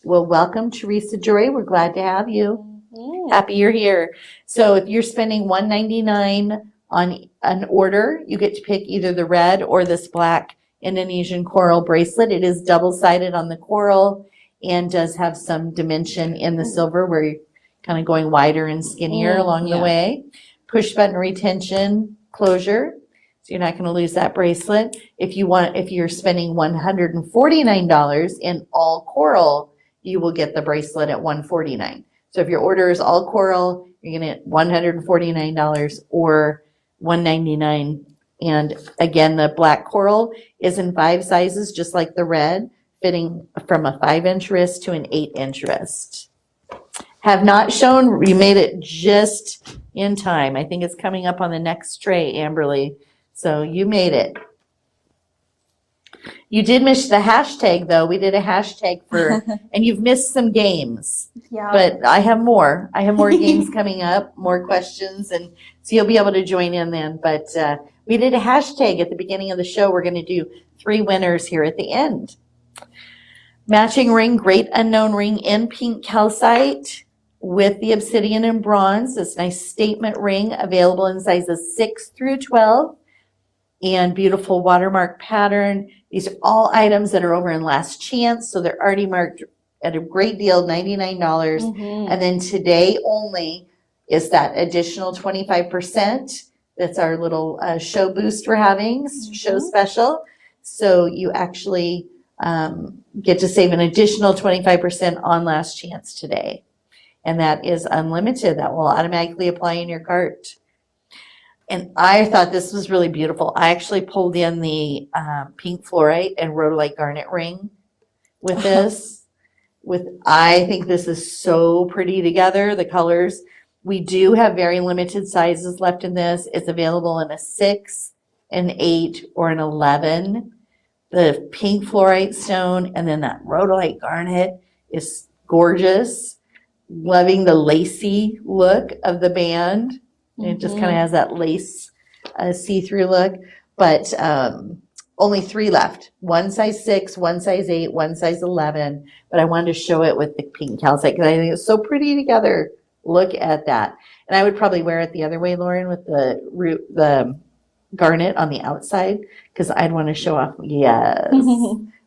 Well, welcome, Teresa Joy. We're glad to have you. Mhm. Happy you're here. So if you're spending $199 on an order, you get to pick either the red or this black Indonesian coral bracelet. It is double-sided on the coral and does have some dimension in the silver where you're kind of going wider and skinnier along the yeah. way. Push button retention closure. So you're not going to lose that bracelet. If you're spending $149 in all coral, you will get the bracelet at $149. So if your order is all coral, you're going to get $149 or $199. And again, the black coral is in 5 sizes, just like the red, fitting from a 5-inch wrist to an 8-inch wrist. Have not shown, you made it just in time. I think it's coming up on the next tray, Amberly. So you made it. You did miss the hashtag, though. We did a hashtag for, and you've missed some games. Yeah. But I have more. I have more games coming up, more questions, and so you'll be able to join in then. But we did a hashtag at the beginning of the show. We're going to do 3 winners here at the end. Matching ring, Great Unknown ring in pink calcite with the obsidian and bronze. This nice statement ring available in sizes 6 through 12. And beautiful watermark pattern. These are all items that are over in Last Chance, so they're already marked at a great deal, $99. Mhm. And then today only is that additional 25%. That's our little show boost we're having, show special. So you actually get to save an additional 25% on Last Chance today. And that is unlimited. That will automatically apply in your cart. And I thought this was really beautiful. I actually pulled in the pink fluorite and rhodolite garnet ring with this. I think this is so pretty together, the colors. We do have very limited sizes left in this. It's available in a 6, an 8, or an 11. The pink fluorite stone and then that rhodolite garnet is gorgeous. Loving the lacy look of the band. It just kind of has that lace see-through look, but only 3 left. One size 6, one size 8, one size 11. But I wanted to show it with the pink calcite because I think it's so pretty together. Look at that. And I would probably wear it the other way, Lauren, with the garnet on the outside because I'd want to show off. Yes.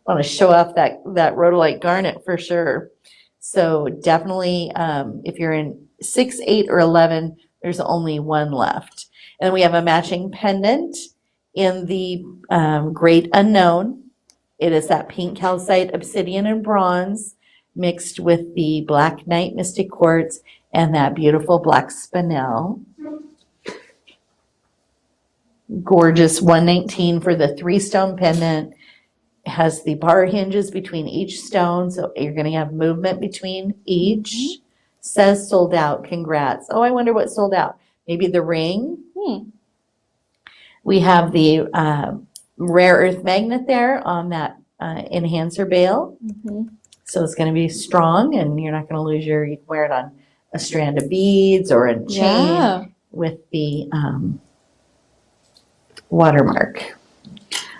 want to show off that rhodolite garnet for sure. So definitely, if you're in 6, 8, or 11, there's only one left. And we have a matching pendant in the Great Unknown. It is that pink calcite, obsidian, and bronze mixed with the black knight mystic quartz and that beautiful black spinel. Gorgeous 119 for the 3-stone pendant. It has the bar hinges between each stone, so you're going to have movement between each. Says sold out. Congrats. Oh, I wonder what sold out. Maybe the ring. We have the rare earth magnet there on that enhancer bail. So it's going to be strong, and you're not going to lose you can wear it on a strand of beads or a chain with the watermark.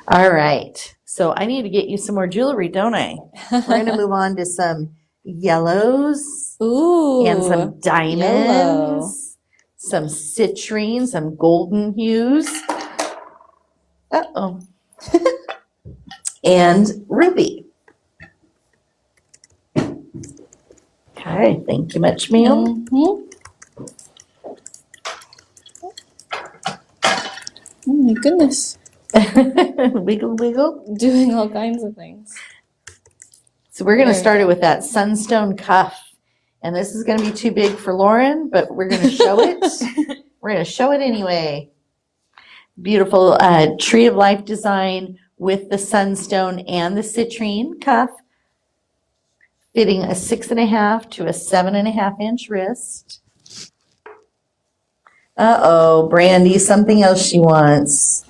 All right. So I need to get you some more jewelry, don't I? We're going to move on to some yellows. Ooh. And some diamonds. Some citrine, some golden hues. Uh-oh. And ruby. Okay, thank you much, ma'am. Oh my goodness. Wiggle, wiggle. Doing all kinds of things. So we're going to start it with that sunstone cuff. And this is going to be too big for Lauren, but we're going to show it. We're going to show it anyway. Beautiful tree of life design with the sunstone and the citrine cuff. Fitting a 6.5 to a 7.5 inch wrist. Uh-oh, Brandy, something else she wants.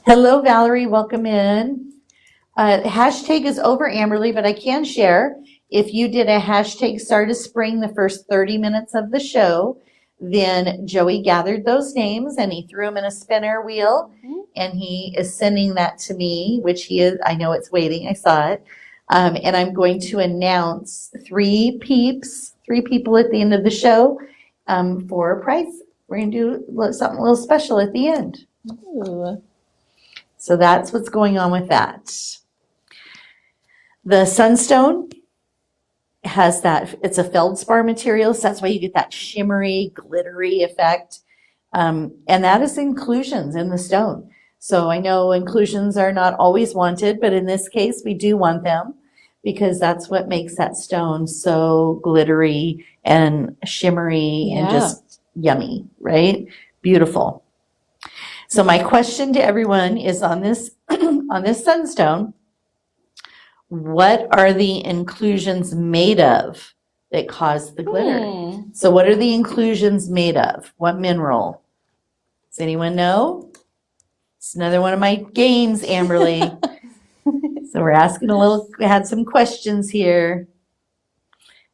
Hello, Valerie, welcome in. Hashtag is over, Amberly, but I can share. If you did a hashtag Start of Spring the first 30 minutes of the show, then Joey gathered those names and he threw them in a spinner wheel, and he is sending that to me, which he is, I know it's waiting, I saw it. And I'm going to announce 3 people at the end of the show for a prize. We're going to do something a little special at the end. Ooh. So that's what's going on with that. The sunstone has that, it's a feldspar material, so that's why you get that shimmery, glittery effect. And that is inclusions in the stone. So I know inclusions are not always wanted, but in this case, we do want them because that's what makes that stone so glittery and shimmery and just yummy, right? Beautiful. So my question to everyone is on this, on this sunstone, what are the inclusions made of that cause the glitter? So what are the inclusions made of? What mineral? Does anyone know? It's another one of my games, Amberly. So we're asking we had some questions here.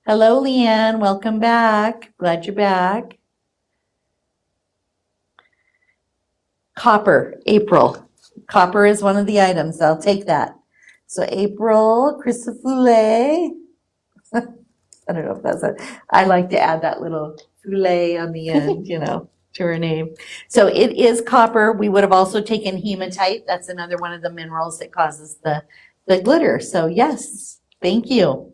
Hello, Leanne. Welcome back. Glad you're back. Copper, April. Copper is one of the items. I'll take that. So April, Chrysophylle. I don't know if that's I like to add that little foulet on the end, to her name. So it is copper. We would have also taken hematite. That's another one of the minerals that causes the glitter. So yes, thank you.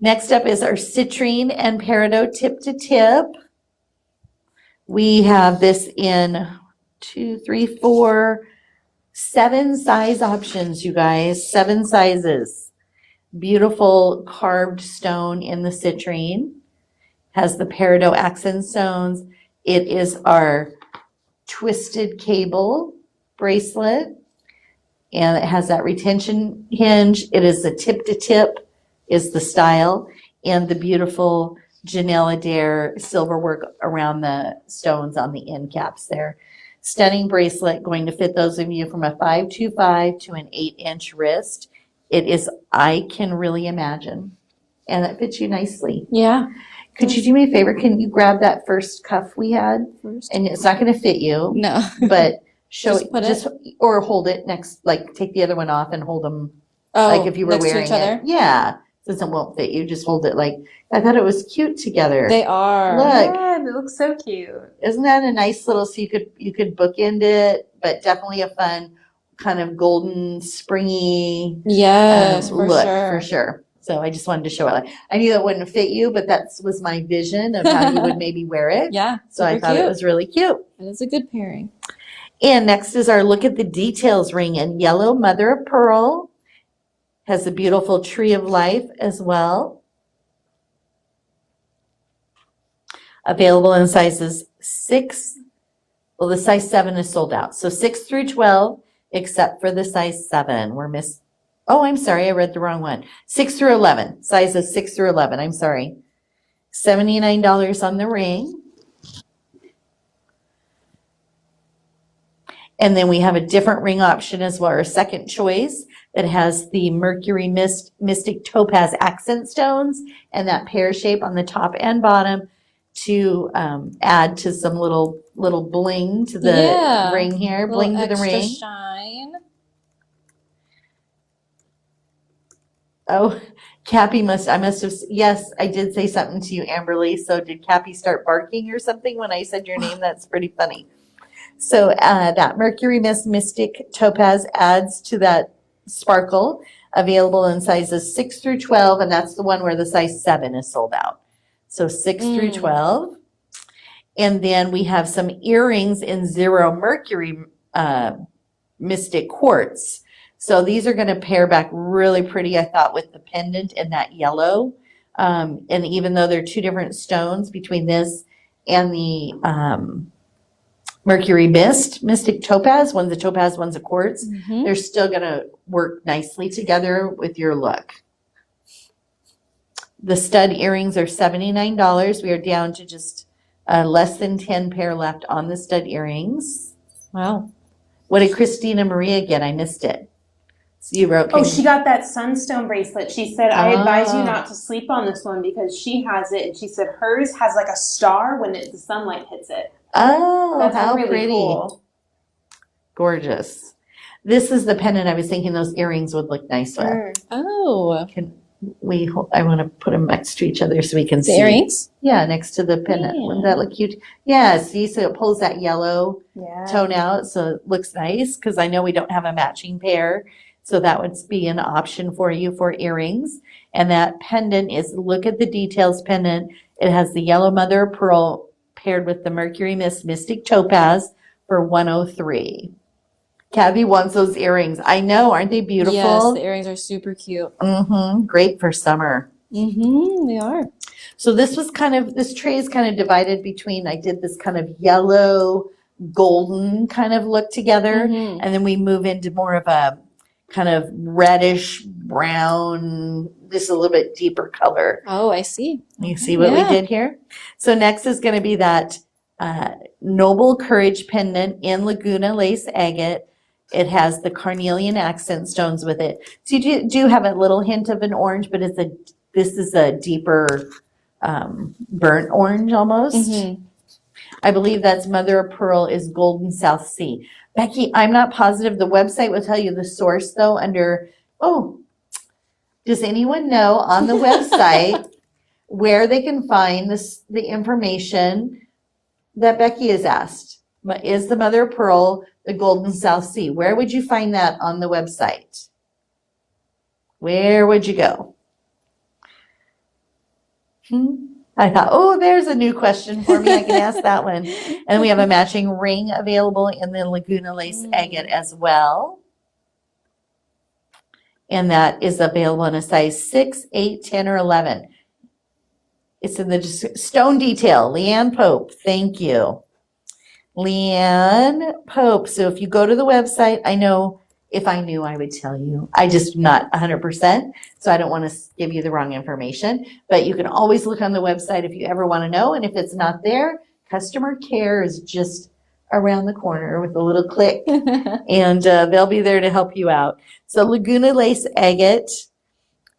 Next up is our citrine and peridot tip to tip. We have this in 2, 3, 4, 7 size options, you guys. 7 sizes. Beautiful carved stone in the citrine. Has the peridot accent stones. It is our twisted cable bracelet, and it has that retention hinge. It is the tip to tip is the style, and the beautiful Janyl Adair silver work around the stones on the end caps there. Stunning bracelet, going to fit those of you from a 525 to an 8-inch wrist. It is, I can really imagine, and it fits you nicely. Yeah. Could you do me a favor? Can you grab that first cuff we had? First. And it's not going to fit you. No. But show Just it, or hold it next, like take the other one off and hold them Oh, like if you were next wearing to each other? it. Yeah. Since it won't fit you, just hold it like, I thought it was cute together. They are. Look. Yeah, it looks so cute. Isn't that a nice little, so you could bookend it, but definitely a fun kind of golden, springy Yes, for look sure. for sure. So I just wanted to show it. I knew that wouldn't fit you, but that was my vision of how you would maybe wear it. Yeah. So I thought cute. it was really cute. And it's a good pairing. And next is our look at the details ring in yellow mother of pearl. Has a beautiful tree of life as well. Available in sizes 6. Well, the size 7 is sold out. So 6 through 12, except for the size 7. Oh, I'm sorry. I read the wrong one. 6 through 11. Sizes 6 through 11. I'm sorry. $79 on the ring. And then we have a different ring option as well, our second choice, that has the Mercury Mystic Topaz accent stones and that pear shape on the top and bottom to add to some little bling to the ring here. Bling to the ring. Shine. Oh, Cappy I must have, yes, I did say something to you, Amberly. So did Cappy start barking or something when I said your name? That's pretty funny. So that Mercury Mystic Topaz adds to that sparkle, available in sizes 6 through 12, and that's the one where the size 7 is sold out. So 6 through 12. And then we have some earrings in Zero Mercury Mystic Quartz. So these are going to pair back really pretty, I thought, with the pendant and that yellow. And even though they're two different stones between this and the Mercury Mystic Topaz, one's a topaz, one's a quartz, they're still going to work nicely together with your look. The stud earrings are $79. We are down to just less than 10 pair left on the stud earrings. Wow. What did Christina Maria get? I missed it. So you wrote. Oh, she got that sunstone bracelet. She said, I advise you not to sleep on this one because she has it. And she said hers has like a star when the sunlight hits it. Oh, That's how really pretty. cool. Gorgeous. This is the pendant I was thinking those earrings would look nice with. Oh. I want to put them next to each other so we can see. The earrings? Yeah, next to the pendant. Wouldn't that look cute? Yeah, see, so it pulls that yellow tone out, so it looks nice, because I know we don't have a matching pair, so that would be an option for you for earrings. And that pendant is, look at the details pendant. It has the yellow mother of pearl paired with the Mercury Mystic Topaz for $103. Cabby wants those earrings. I know, aren't they beautiful? Yes, the earrings are super cute. Great for summer. They are. So this tray is kind of divided between, I did this kind of yellow, golden kind of look together. And then we move into more of a kind of reddish brown, just a little bit deeper color. Oh, I see. You see what we did here? So next is going to be that Noble Courage pendant in Laguna lace agate. It has the carnelian accent stones with it. So you do have a little hint of an orange, but this is a deeper burnt orange almost. I believe that's mother of pearl is golden South Sea. Becky, I'm not positive. The website will tell you the source though under, does anyone know on the website where they can find the information that Becky has asked? Is the mother of pearl the golden South Sea? Where would you find that on the website? Where would you go? I thought, there's a new question for me. I can ask that one. And we have a matching ring available in the Laguna lace agate as well. And that is available in a size 6, 8, 10, or 11. It's in the stone detail. Leanne Pope, thank you. Leanne Pope. So if you go to the website, I know if I knew, I would tell you. I just not 100%, so I don't want to give you the wrong information. But you can always look on the website if you ever want to know. And if it's not there, customer care is just around the corner with a little click, and they'll be there to help you out. So Laguna lace agate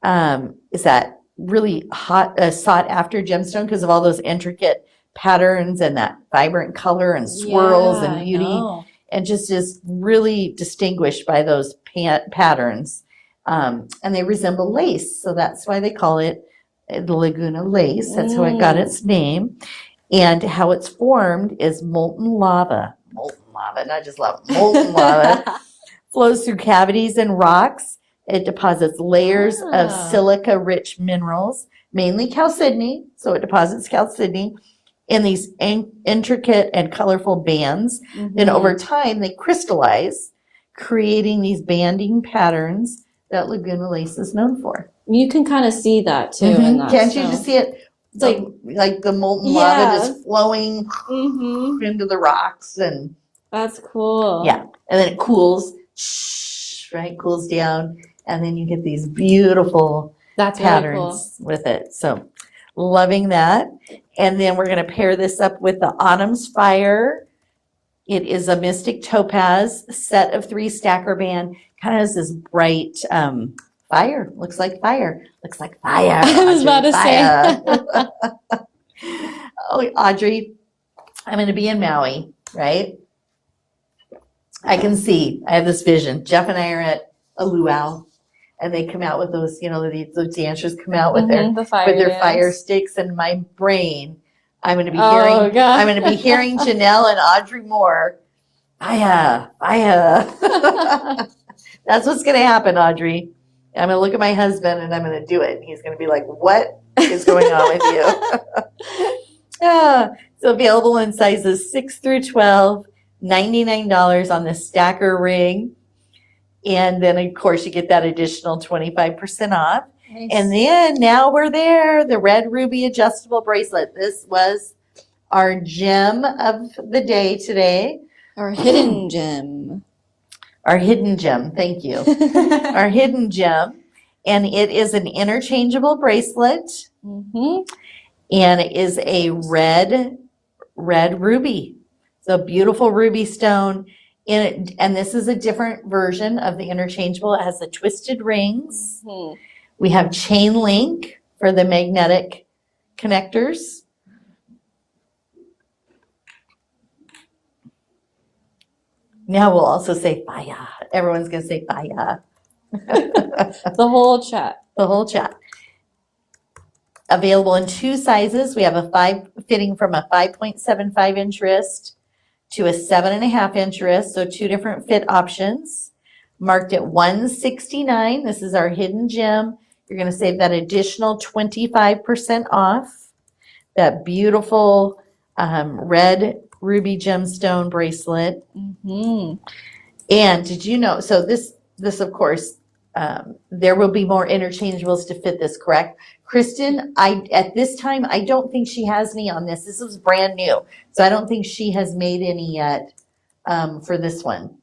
is that really hot, sought after gemstone because of all those intricate patterns and that vibrant color and swirls and beauty, and just is really distinguished by those patterns. And they resemble lace, so that's why they call it the Laguna lace. That's how it got its name. And how it's formed is molten lava, not just lava, molten lava, flows through cavities and rocks. It deposits layers of silica-rich minerals, mainly chalcedony, so it deposits chalcedony in these intricate and colorful bands. And over time, they crystallize, creating these banding patterns that Laguna lace is known for. You can kind of see that too in that. Can't you just see it? It's like the molten lava just flowing into the rocks, and that's cool. Yeah, and then it cools, right? Cools down, and then you get these beautiful patterns with it. So, loving that. And then we're going to pair this up with the Autumn's Fire. It is a Mystic Topaz set of 3 stacker band. Kind of has this bright fire. Looks like fire. Looks like fire. I was about to say. Oh, Audrey, I'm going to be in Maui, right? I can see. I have this vision. Jeff and I are at a luau, and they come out with those, those dancers come out with their fire sticks. And my brain, I'm going to be hearing. I'm going to be hearing Janyl and Audrey Moore. Fire. That's what's going to happen, Audrey. I'm going to look at my husband and I'm going to do it. And he's going to be like, "What is going on with you?" So available in sizes 6 through 12, $99 on the stacker ring. And then, of course, you get that additional 25% off. Nice. And then now we're there, the red ruby adjustable bracelet. This was our gem of the day today. Our hidden gem. Our hidden gem, thank you. Our hidden gem. And it is an interchangeable bracelet. And it is a red ruby. It's a beautiful ruby stone. And this is a different version of the interchangeable. It has the twisted rings. We have chain link for the magnetic connectors. Now we'll also say fire. Everyone's going to say fire. The whole chat. The whole chat. Available in 2 sizes. We have a fitting from a 5.75 inch wrist to a 7.5 inch wrist. So 2 different fit options. Marked at $169. This is our hidden gem. You're going to save that additional 25% off. That beautiful red ruby gemstone bracelet. And did you know, so this of course, there will be more interchangeables to fit this, correct? Kristen, at this time, I don't think she has any on this. This is brand new. So I don't think she has made any yet for this one.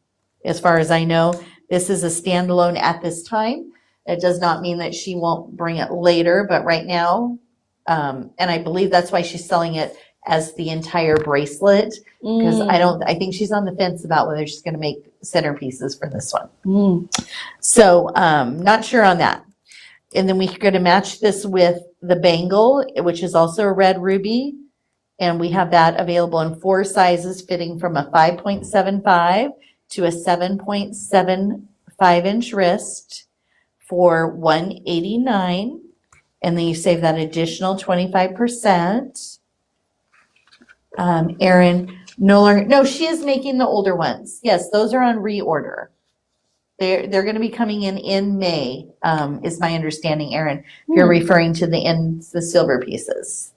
As far as I know, this is a standalone at this time. It does not mean that she won't bring it later, but right now, and I believe that's why she's selling it as the entire bracelet, because I think she's on the fence about whether she's going to make centerpieces for this one. So not sure on that. And then we're going to match this with the bangle, which is also a red ruby. And we have that available in 4 sizes, fitting from a 5.75 to a 7.75 inch wrist for $189. And then you save that additional 25%. Erin, no, she is making the older ones. Yes, those are on reorder. They're going to be coming in May, is my understanding, Erin. If you're referring to the silver pieces.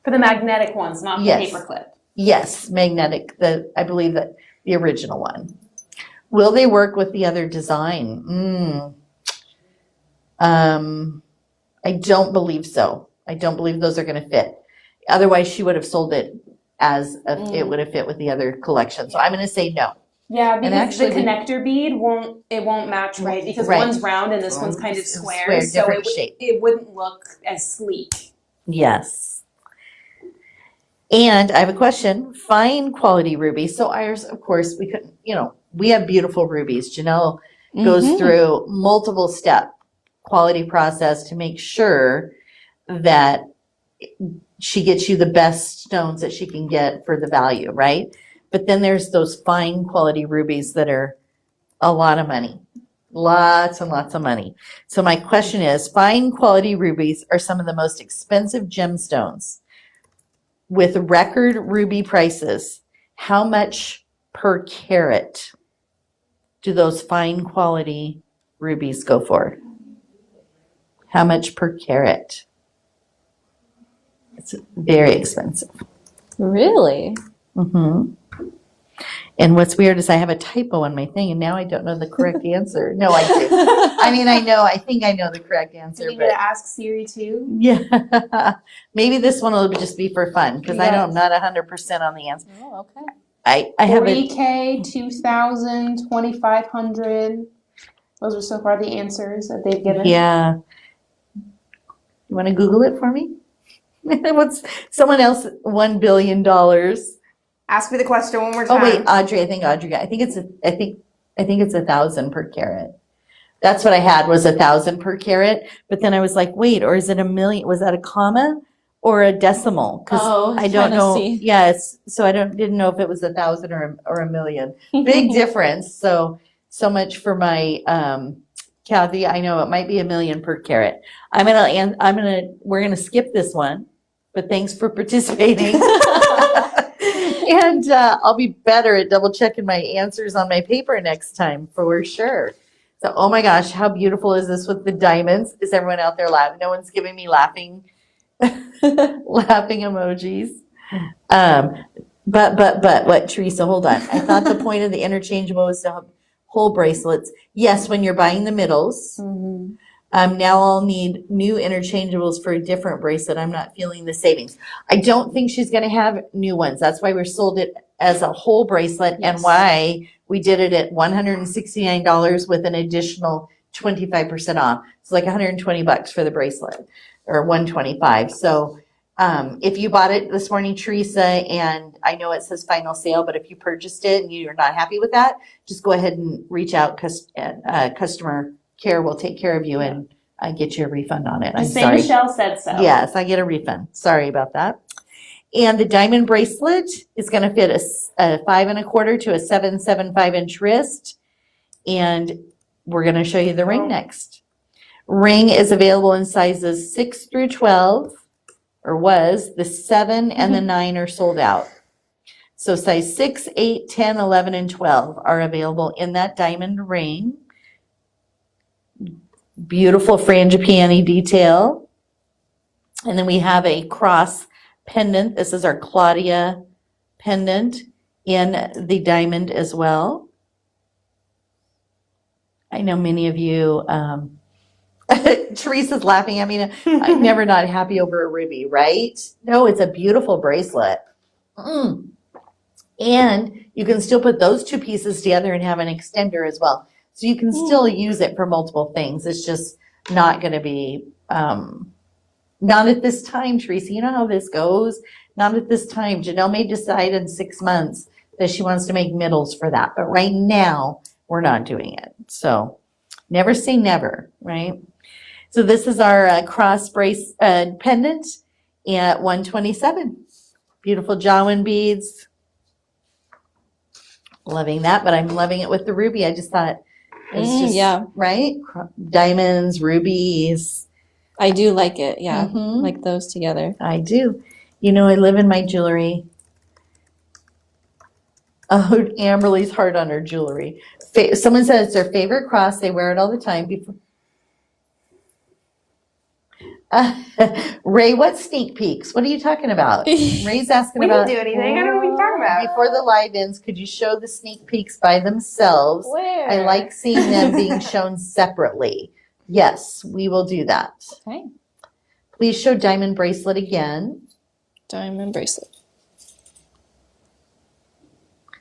For the magnetic ones, not the paperclip. Yes, magnetic. I believe that the original one. Will they work with the other design? I don't believe so. I don't believe those are going to fit. Otherwise, she would have sold it as it would have fit with the other collection. So I'm going to say no. Yeah, because actually, the connector bead won't match right because one's round and this one's kind of square, so it wouldn't look as sleek. Yes. And I have a question. Fine quality rubies. So ours, of course, we couldn't. We have beautiful rubies. Janyl goes through multiple step quality process to make sure that she gets you the best stones that she can get for the value, right? But then there's those fine quality rubies that are a lot of money, lots and lots of money. So my question is, fine quality rubies are some of the most expensive gemstones with record ruby prices. How much per carat do those fine quality rubies go for? How much per carat? It's very expensive. Really? Mm-hmm. And what's weird is I have a typo on my thing, and now I don't know the correct answer. No, I do. I mean, I think I know the correct answer, Do you need but to ask Siri too? yeah, maybe this one will just be for fun because I know I'm not 100% on the answer. Oh, okay. I have a 40K, 2,000, 2,500. Those are so far the answers that they've given. yeah. You want to Google it for me? What's someone else? $1 billion. Ask me the question one more time. Oh wait, Audrey. I think it's 1,000 per carat. That's what I had was 1,000 per carat. But then I was like, wait, or is it a million? Was that a comma or a decimal? Because I don't know. See. Yes, so I didn't know if it was 1,000 or a million. Big difference. So much for my Kathy. I know it might be a million per carat. We're gonna skip this one, but thanks for participating. And I'll be better at double checking my answers on my paper next time for sure. So, oh my gosh, how beautiful is this with the diamonds? Is everyone out there laughing? No one's giving me laughing emojis. But what, Teresa, hold on. I thought the point of the interchangeable was to have whole bracelets. Yes, when you're buying the middles. Mm-hmm. Now I'll need new interchangeables for a different bracelet. I'm not feeling the savings. I don't think she's going to have new ones. That's why we sold it as a whole bracelet and why we did it at $169 with an additional 25% off. It's like $120 for the bracelet or $125. So if you bought it this morning, Teresa, and I know it says final sale, but if you purchased it and you're not happy with that, just go ahead and reach out. Customer care will take care of you and get you a refund on it. I'm sorry. Michelle said so. Yes, I get a refund. Sorry about that. And the diamond bracelet is going to fit a 5 1/4 to a 7.75 inch wrist. And we're going to show you the ring next. Ring is available in sizes 6 through 12, or was. The 7 and the 9 are sold out. So size 6, 8, 10, 11, and 12 are available in that diamond ring. Beautiful frangipani detail. And then we have a cross pendant. This is our Claudia pendant in the diamond as well. I know many of you, Teresa's laughing at me. I'm never not happy over a ruby, right? No, it's a beautiful bracelet. And you can still put those two pieces together and have an extender as well. So you can still use it for multiple things. It's just not going to be, not at this time, Teresa. You know how this goes? Not at this time. Janyl may decide in 6 months that she wants to make middles for that. But right now, we're not doing it. So never say never, right? So this is our cross brace pendant at $127. Beautiful Jawan beads. Loving that, but I'm loving it with the ruby. I just thought it's just, right? Diamonds, rubies. I do like it. Yeah. Mhm. Like those together. I do. You know, I live in my jewelry. Oh, Amberly's hard on her jewelry. Someone said it's their favorite cross. They wear it all the time. Ray, what sneak peeks? What are you talking about? Ray's asking We about. didn't do anything. I don't know what you're talking about. Before the live ends, could you show the sneak peeks by themselves? Where? I like seeing them being shown separately. Yes, we will do that. Okay. Please show diamond bracelet again. Diamond bracelet.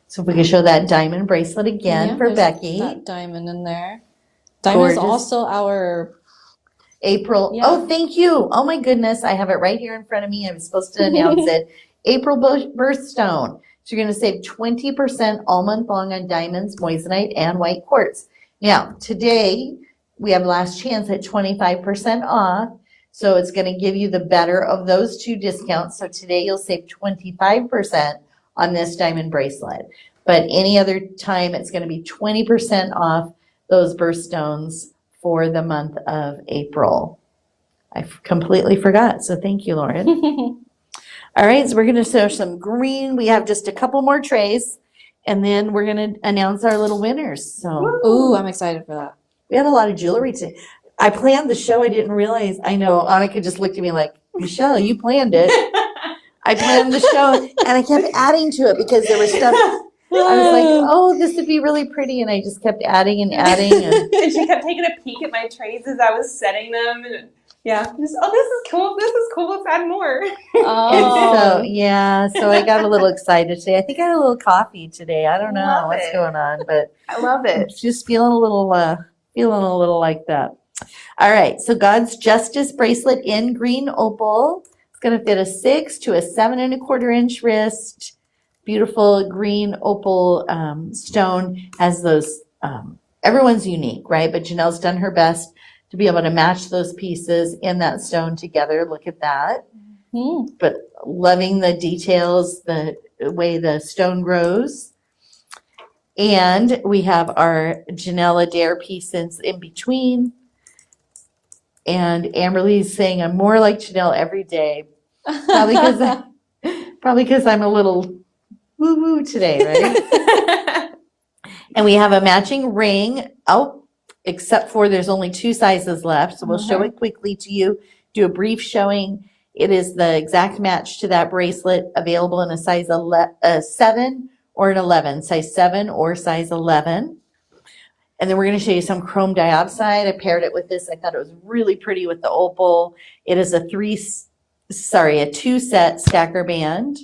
So if we can show that diamond bracelet again Yeah, for there's Becky. that diamond in there. Diamond is Gorgeous. also our April. Yeah. Oh, thank you. Oh my goodness. I have it right here in front of me. I was supposed to announce it. April birthstone. So you're going to save 20% all month long on diamonds, moissanite, and white quartz. Now, today we have last chance at 25% off. So it's going to give you the better of those two discounts. So today you'll save 25% on this diamond bracelet. But any other time, it's going to be 20% off those birthstones for the month of April. I completely forgot. So thank you, Lauren. All right, so we're going to show some green. We have just a couple more trays, And then we're going to announce our little winners. So Ooh, I'm excited for that. we had a lot of jewelry today. I planned the show. I didn't realize. I know Annika just looked at me like, Michelle, you planned it. I planned the show, and I kept adding to it because there was stuff. I was like, oh, this would be really pretty. And I just kept adding and adding. And And she kept taking a peek at my trays as I was setting them. And yeah, just, oh, this is cool. This is cool. Let's add more. so, yeah, so I got a little excited today. I think I had a little coffee today. I don't know Love what's it. going on, but I love it. just feeling a little like that. All right, so God's Justice bracelet in green opal. It's going to fit a 6 to a 7 1/4 inch wrist. Beautiful green opal stone. Has those. Everyone's unique, right? But Janelle's done her best to be able to match those pieces in that stone together. Look at that. But loving the details, the way the stone grows. And we have our Janyl Adair pieces in between. And Amberly's saying, I'm more like Janyl every day. Probably because I'm a little woo-woo today, right? And we have a matching ring. Oh, except for there's only 2 sizes left. So we'll show it quickly to you, do a brief showing. It is the exact match to that bracelet, available in a size 7 or an 11, size 7 or size 11. And then we're going to show you some chrome diopside. I paired it with this. I thought it was really pretty with the opal. It is a 2-set stacker band.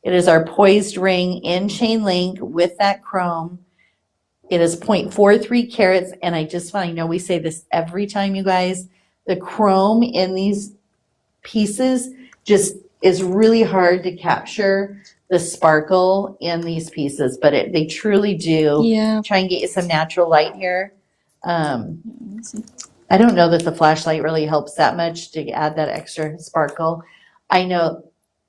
It is our poised ring in chain link with that chrome. It is 0.43 carats. And I know we say this every time, you guys. The chrome in these pieces just is really hard to capture the sparkle in these pieces, but they truly do. Yeah. Try and get you some natural light here. I don't know that the flashlight really helps that much to add that extra sparkle. I know,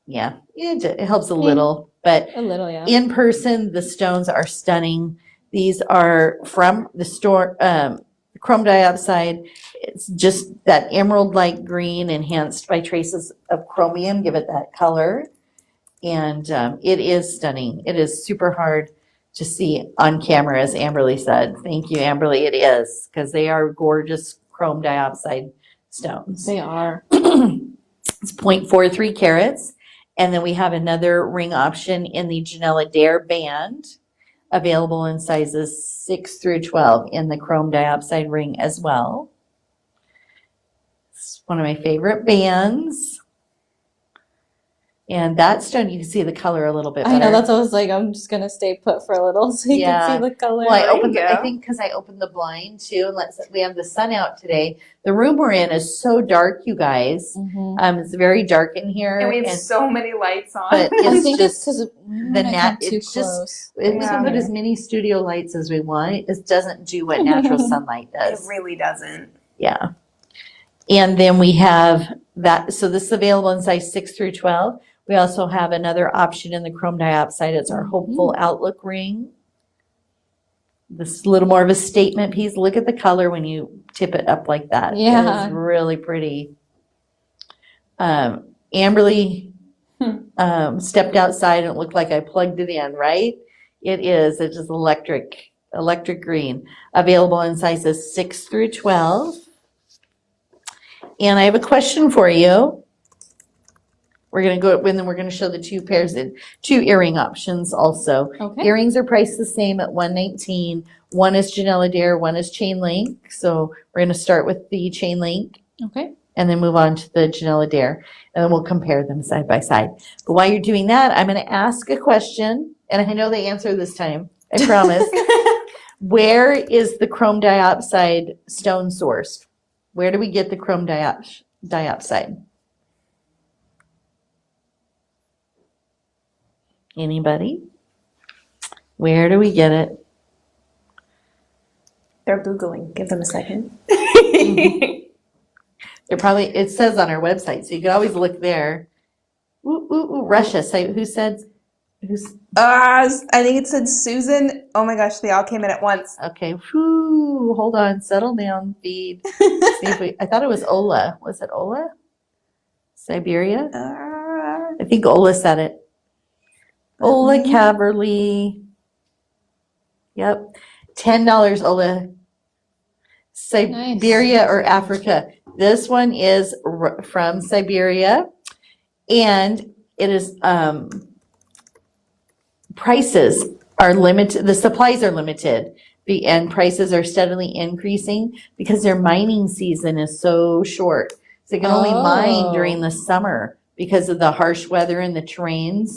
it helps a little, but A little, yeah. in person, the stones are stunning. These are from the store, chrome diopside. It's just that emerald-like green enhanced by traces of chromium, give it that color. And it is stunning. It is super hard to see on camera, as Amberly said. Thank you, Amberly. It is, because they are gorgeous chrome diopside stones. They are. It's 0.43 carats. And then we have another ring option in the Janyl Adair band, available in sizes 6 through 12 in the chrome diopside ring as well. It's one of my favorite bands. And that stone, you can see the color a little bit better. I know, that's what I was like, I'm just going to stay put for a little so you can see the color. Well, I think because I opened the blind too, and we have the sun out today. The room we're in is so dark, you guys. It's very dark in here. And we have so many lights on. But I it's think just it's because it's just we can put as many studio lights as we want. It doesn't do what natural sunlight does. It really doesn't. Yeah. And then we have that. So this is available in size 6 through 12. We also have another option in the chrome diopside. It's our Hopeful Outlook ring. This is a little more of a statement piece. Look at the color when you tip it up like that. Yeah. It is really pretty. Amberly stepped outside and it looked like I plugged it in, right? It is. It's just electric green. Available in sizes 6 through 12. And I have a question for you. We're going to go, and then we're going to show the 2 pairs and 2 earring options also. Okay. Earrings are priced the same at $119. One is Janyl Adair, one is chain link. So we're going to start with the chain link. Okay. And then move on to the Janyl Adair. And then we'll compare them side by side. But while you're doing that, I'm going to ask a question. And I know the answer this time. I promise. Where is the chrome diopside stone sourced? Where do we get the chrome diopside? Anybody? Where do we get it? They're Googling. Give them a second. They're probably, it says on our website, so you can always look there. Ooh, Russia. Say, who said? I think it said Susan. Oh my gosh, they all came in at once. Okay. Whew, hold on. Settle down, feed. See if I thought it was Ola. Was it Ola? Siberia? I think Ola said it. Ola Caverly. Yep. $10, Ola. Siberia or Africa. This one is from Siberia, and it is prices are limited. The supplies are limited, and prices are steadily increasing because their mining season is so short. So they can only mine during the summer because of the harsh weather and the terrain.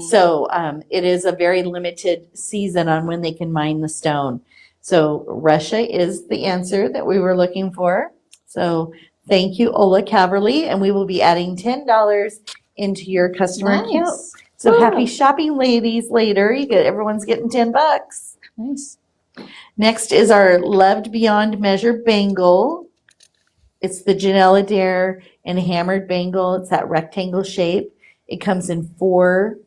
So it is a very limited season on when they can mine the stone. So Russia is the answer that we were looking for. So thank you, Ola Caverly, and we will be adding $10 into your customer account. So happy shopping, ladies, later. Everyone's getting $10. Nice. Next is our Loved Beyond Measure bangle. It's the Janyl Adair and hammered bangle. It's that rectangle shape. It comes in 4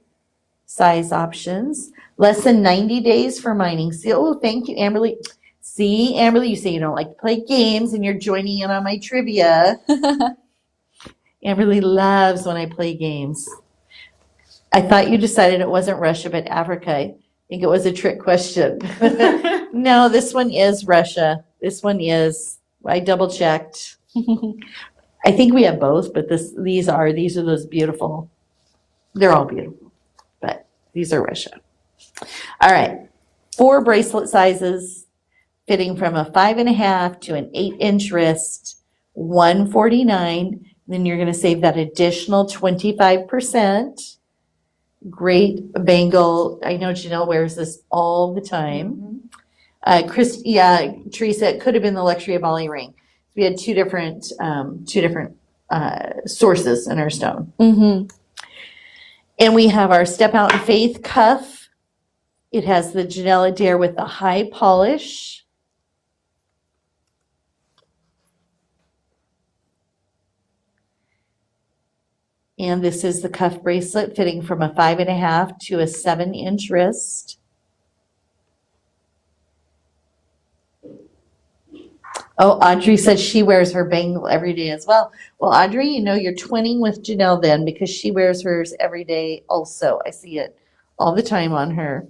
size options. Less than 90 days for mining. Oh, thank you, Amberly. See, Amberly, you say you don't like to play games and you're joining in on my trivia. Amberly loves when I play games. I thought you decided it wasn't Russia, but Africa. I think it was a trick question. No, this one is Russia. This one is, I double checked. I think we have both, but these are those beautiful. They're all beautiful, but these are Russia. All right, 4 bracelet sizes fitting from a 5.5 to an 8-inch wrist, $149. Then you're going to save that additional 25%. Great bangle. I know Janyl wears this all the time. Teresa, it could have been the Luxury of Bali ring. We had two different sources in our stone. And we have our Step Out in Faith cuff. It has the Janyl Adair with the high polish. And this is the cuff bracelet fitting from a 5.5 to a 7-inch wrist. Oh, Audrey says she wears her bangle every day as well. Well, Audrey, you're twinning with Janyl then, because she wears hers every day also. I see it all the time on her.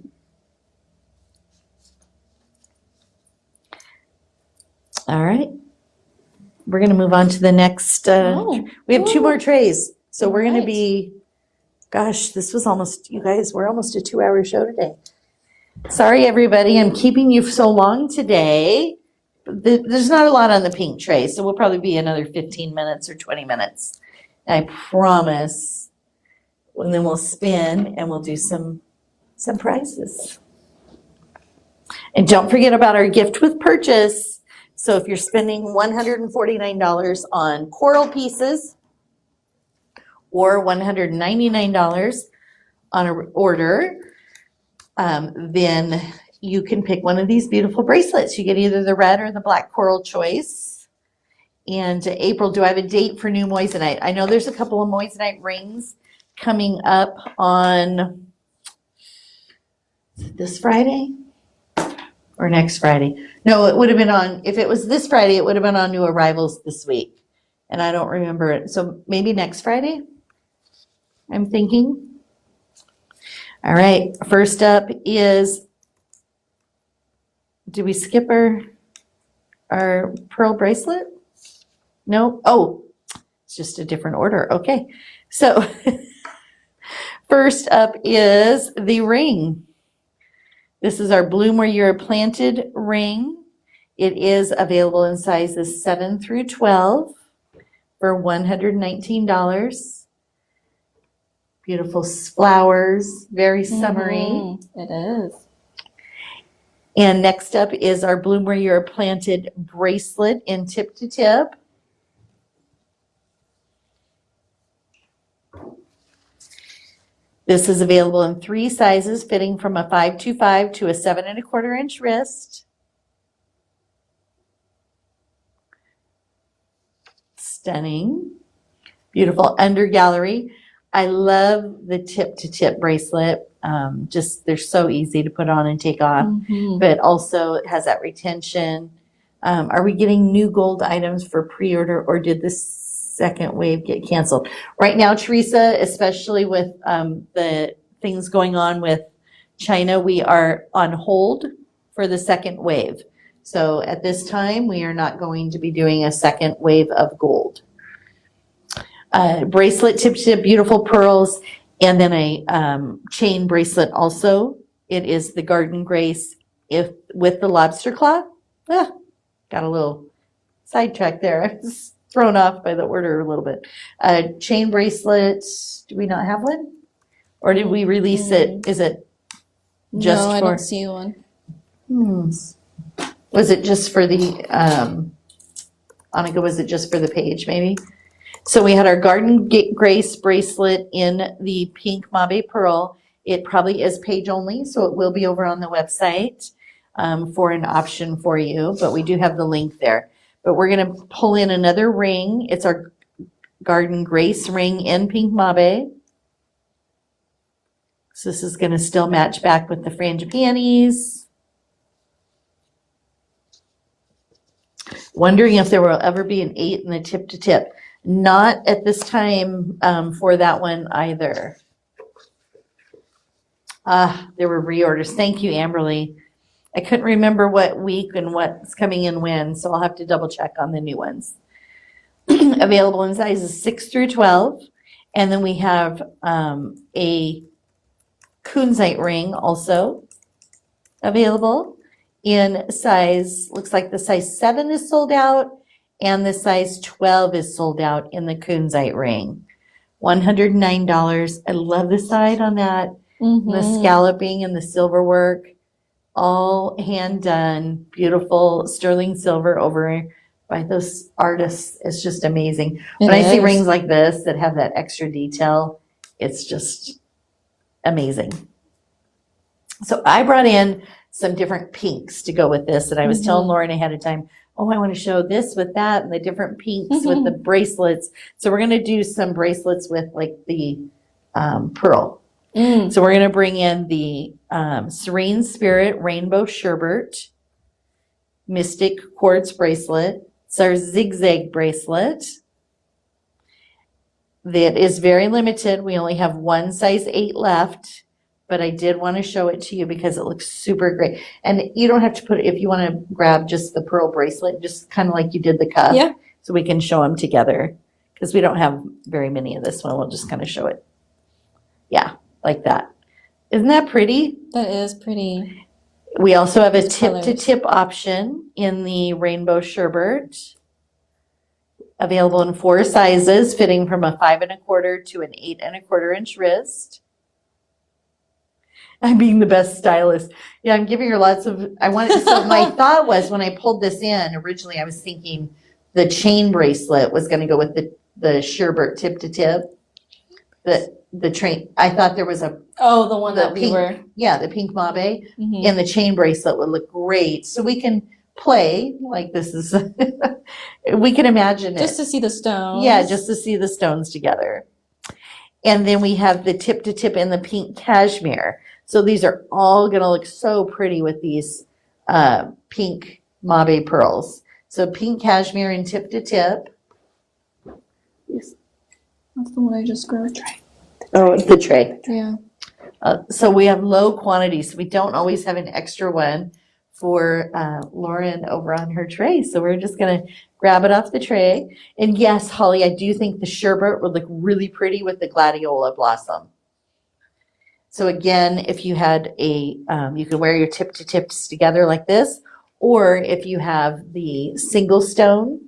All right. We're going to move on to the next. We have 2 more trays. So we're going to be, gosh, this was almost, you guys, we're almost a 2-hour show today. Sorry, everybody. I'm keeping you so long today. There's not a lot on the pink tray, so we'll probably be another 15 minutes or 20 minutes. I promise. And then we'll spin and we'll do some prizes. And don't forget about our gift with purchase. So if you're spending $149 on coral pieces or $199 on an order, then you can pick one of these beautiful bracelets. You get either the red or the black coral choice. And April, do I have a date for new moissanite? I know there's a couple of moissanite rings coming up on this Friday or next Friday. No, it would have been on, if it was this Friday, it would have been on new arrivals this week. And I don't remember it. So maybe next Friday, I'm thinking. All right, first up is, did we skip our pearl bracelet? No? Oh, it's just a different order. Okay. So first up is the ring. This is our Bloom Where You're Planted ring. It is available in sizes 7 through 12 for $119. Beautiful flowers, very summery. It is. And next up is our Bloom Where You're Planted bracelet in tip to tip. This is available in 3 sizes, fitting from a 5.25 to a 7.25 inch wrist. Stunning. Beautiful under gallery. I love the tip to tip bracelet. Just they're so easy to put on and take off, but also it has that retention. Are we getting new gold items for pre-order, or did this second wave get canceled? Right now, Teresa, especially with the things going on with China, we are on hold for the second wave. So at this time, we are not going to be doing a second wave of gold. Bracelet, tip, beautiful pearls, and then a chain bracelet also. It is the Garden Grace with the lobster claw. Got a little sidetracked there. I was thrown off by the order a little bit. Chain bracelet, do we not have one? Or did we release it? Is it just no, I for? don't see one. Was it just for the, Annika, was it just for the page maybe? So we had our Garden Grace bracelet in the pink Mabe Pearl. It probably is page only, so it will be over on the website for an option for you, but we do have the link there. But we're going to pull in another ring. It's our Garden Grace ring in pink Mabe. So this is going to still match back with the frangipanis. Wondering if there will ever be an 8 in the tip to tip. Not at this time for that one either. There were reorders. Thank you, Amberly. I couldn't remember what week and what's coming in when, so I'll have to double check on the new ones. Available in sizes 6 through 12. And then we have a kunzite ring also available in size, looks like the size 7 is sold out, and the size 12 is sold out in the kunzite ring. $109. I love the side on that. The scalloping and the silver work, all hand done, beautiful sterling silver over by those artists. It's just amazing. When I see rings like this that have that extra detail, it's just amazing. So I brought in some different pinks to go with this, and I was telling Lauren ahead of time, oh, I want to show this with that and the different pinks with the bracelets. So we're going to do some bracelets with like the pearl. So we're going to bring in the Serene Spirit Rainbow Sherbet Mystic Quartz Bracelet. It's our zigzag bracelet. That is very limited. We only have one size 8 left, but I did want to show it to you because it looks super great. And you don't have to put it, if you want to grab just the pearl bracelet, just kind of like you did the cuff. Yeah. So we can show them together because we don't have very many of this one. We'll just kind of show it. Yeah. Like that. Isn't that pretty? That is pretty. We also have a Those tip-to-tip option in the Rainbow Sherbet. Available in 4 sizes, fitting from a 5 1/4 to an 8 1/4 inch wrist. I'm being the best stylist. Yeah, I'm giving her lots of, I wanted, so my thought was when I pulled this in, originally I was thinking the chain bracelet was going to go with the Sherbet tip-to-tip. The train, I thought there was a the one that we pink, were. yeah, the pink Mabe and the chain bracelet would look great. So we can play like this is, we can imagine Just it. to see the stones. Yeah, just to see the stones together. And then we have the tip to tip and the pink cashmere. So these are all going to look so pretty with these pink Mabe pearls. So pink cashmere and tip to tip. That's the one I just grabbed. Oh, the tray. Yeah. So we have low quantities. We don't always have an extra one for Lauren over on her tray. So we're just going to grab it off the tray. And yes, Holly, I do think the sherbet would look really pretty with the gladiola blossom. So again, if you had a, you could wear your tip to tips together like this, or if you have the single stone.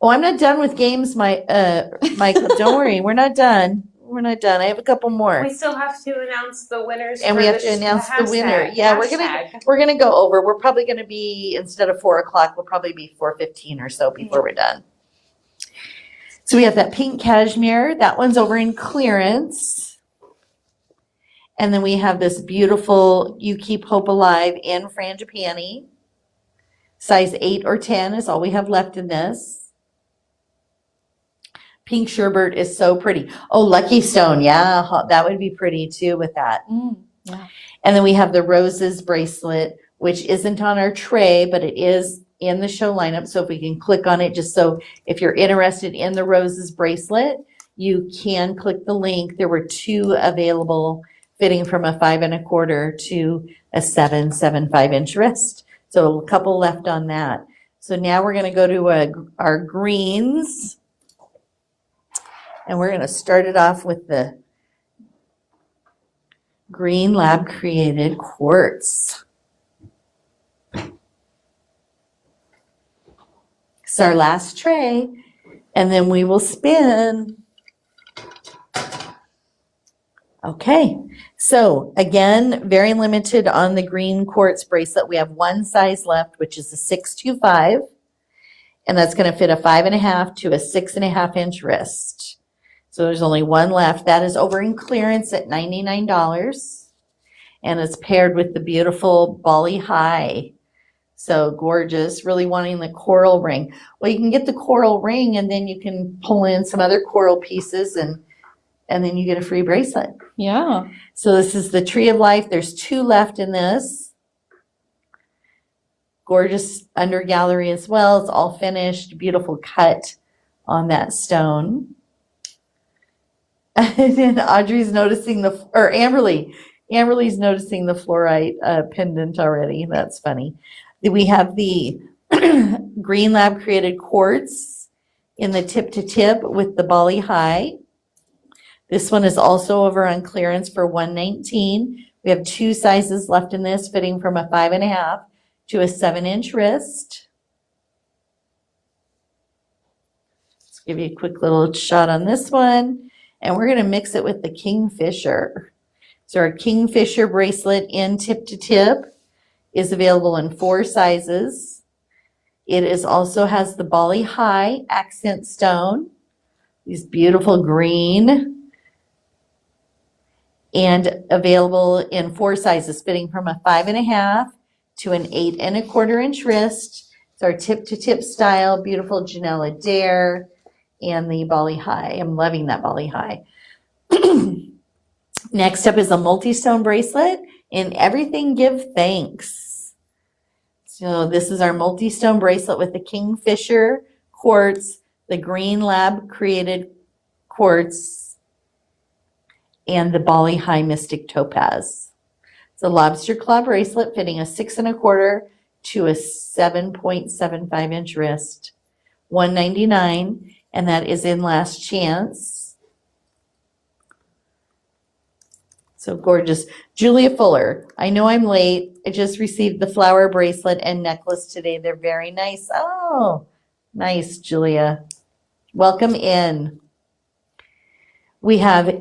Oh, I'm not done with games, Michael. Don't worry, we're not done. We're not done. I have a couple more. We still have to announce the winners. And we have to announce the winner. Yeah, we're gonna go over. We're probably gonna be, instead of 4:00, we'll probably be 4:15 or so before we're done. So we have that pink cashmere. That one's over in clearance. And then we have this beautiful You Keep Hope Alive in frangipani. Size 8 or 10 is all we have left in this. Pink sherbet is so pretty. Oh, Lucky Stone. Yeah, that would be pretty too with that. Yeah. And then we have the roses bracelet, which isn't on our tray, but it is in the show lineup. So if we can click on it, just so if you're interested in the roses bracelet, you can click the link. There were 2 available fitting from a 5 1/4 to a 7.75" wrist. So a couple left on that. So now we're going to go to our greens, and we're going to start it off with the green lab created quartz. It's our last tray, and then we will spin. Okay, so again, very limited on the green quartz bracelet. We have one size left, which is a 625, and that's going to fit a 5 1/2 to a 6 1/2" wrist. So there's only one left. That is over in clearance at $99, and it's paired with the beautiful Bali High. So gorgeous, really wanting the coral ring. Well, you can get the coral ring, and then you can pull in some other coral pieces, and then you get a free bracelet. Yeah. So this is the Tree of Life. There's 2 left in this. Gorgeous under gallery as well. It's all finished. Beautiful cut on that stone. And then Audrey's noticing or Amberly's noticing the fluorite pendant already. That's funny. We have the green lab created quartz in the tip to tip with the Bali High. This one is also over on clearance for $119. We have 2 sizes left in this, fitting from a 5 1/2 to a 7" wrist. Let's give you a quick little shot on this one. And we're going to mix it with the Kingfisher. So our Kingfisher bracelet in tip to tip is available in 4 sizes. It is also has the Bali High accent stone, these beautiful green, and available in 4 sizes, fitting from a 5 1/2 to an 8 1/4" wrist. It's our tip to tip style, beautiful Janyl Adair, and the Bali High. I'm loving that Bali High. Next up is a multi-stone bracelet in Everything Give Thanks. So this is our multi-stone bracelet with the Kingfisher quartz, the green lab created quartz, and the Bali High Mystic Topaz. It's a lobster claw bracelet fitting a 6 1/4 to a 7.75" wrist. $199, and that is in Last Chance. So gorgeous. Julia Fuller, I know I'm late. I just received the flower bracelet and necklace today. They're very nice. Oh, nice, Julia. Welcome in. We have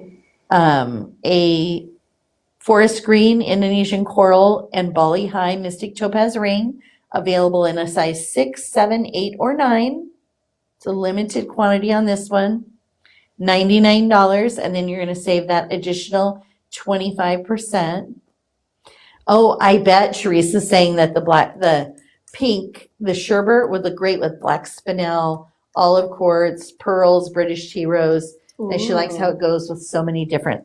a forest green Indonesian coral and Bali High Mystic Topaz ring available in a size 6, 7, 8, or 9. It's a limited quantity on this one. $99, and then you're going to save that additional 25%. Oh, I bet Teresa's saying that the pink, the sherbet would look great with black spinel, olive quartz, pearls, British tea rose. And she likes how it goes with so many different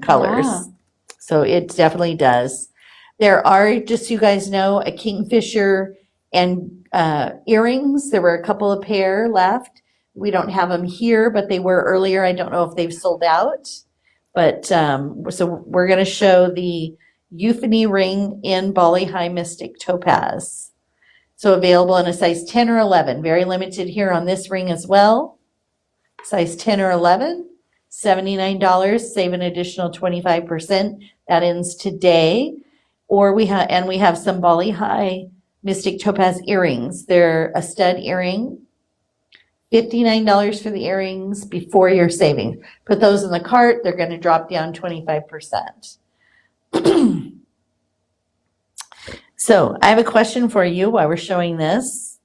colors. Yeah. So it definitely does. There are, just so you guys know, a Kingfisher and earrings. There were a couple of pair left. We don't have them here, but they were earlier. I don't know if they've sold out. But so we're going to show the Euphony ring in Bali High Mystic Topaz. So available in a size 10 or 11. Very limited here on this ring as well. Size 10 or 11, $79. Save an additional 25%. That ends today. Or we have some Bali High Mystic Topaz earrings. They're a stud earring. $59 for the earrings before your savings. Put those in the cart. They're going to drop down 25%. So I have a question for you while we're showing this.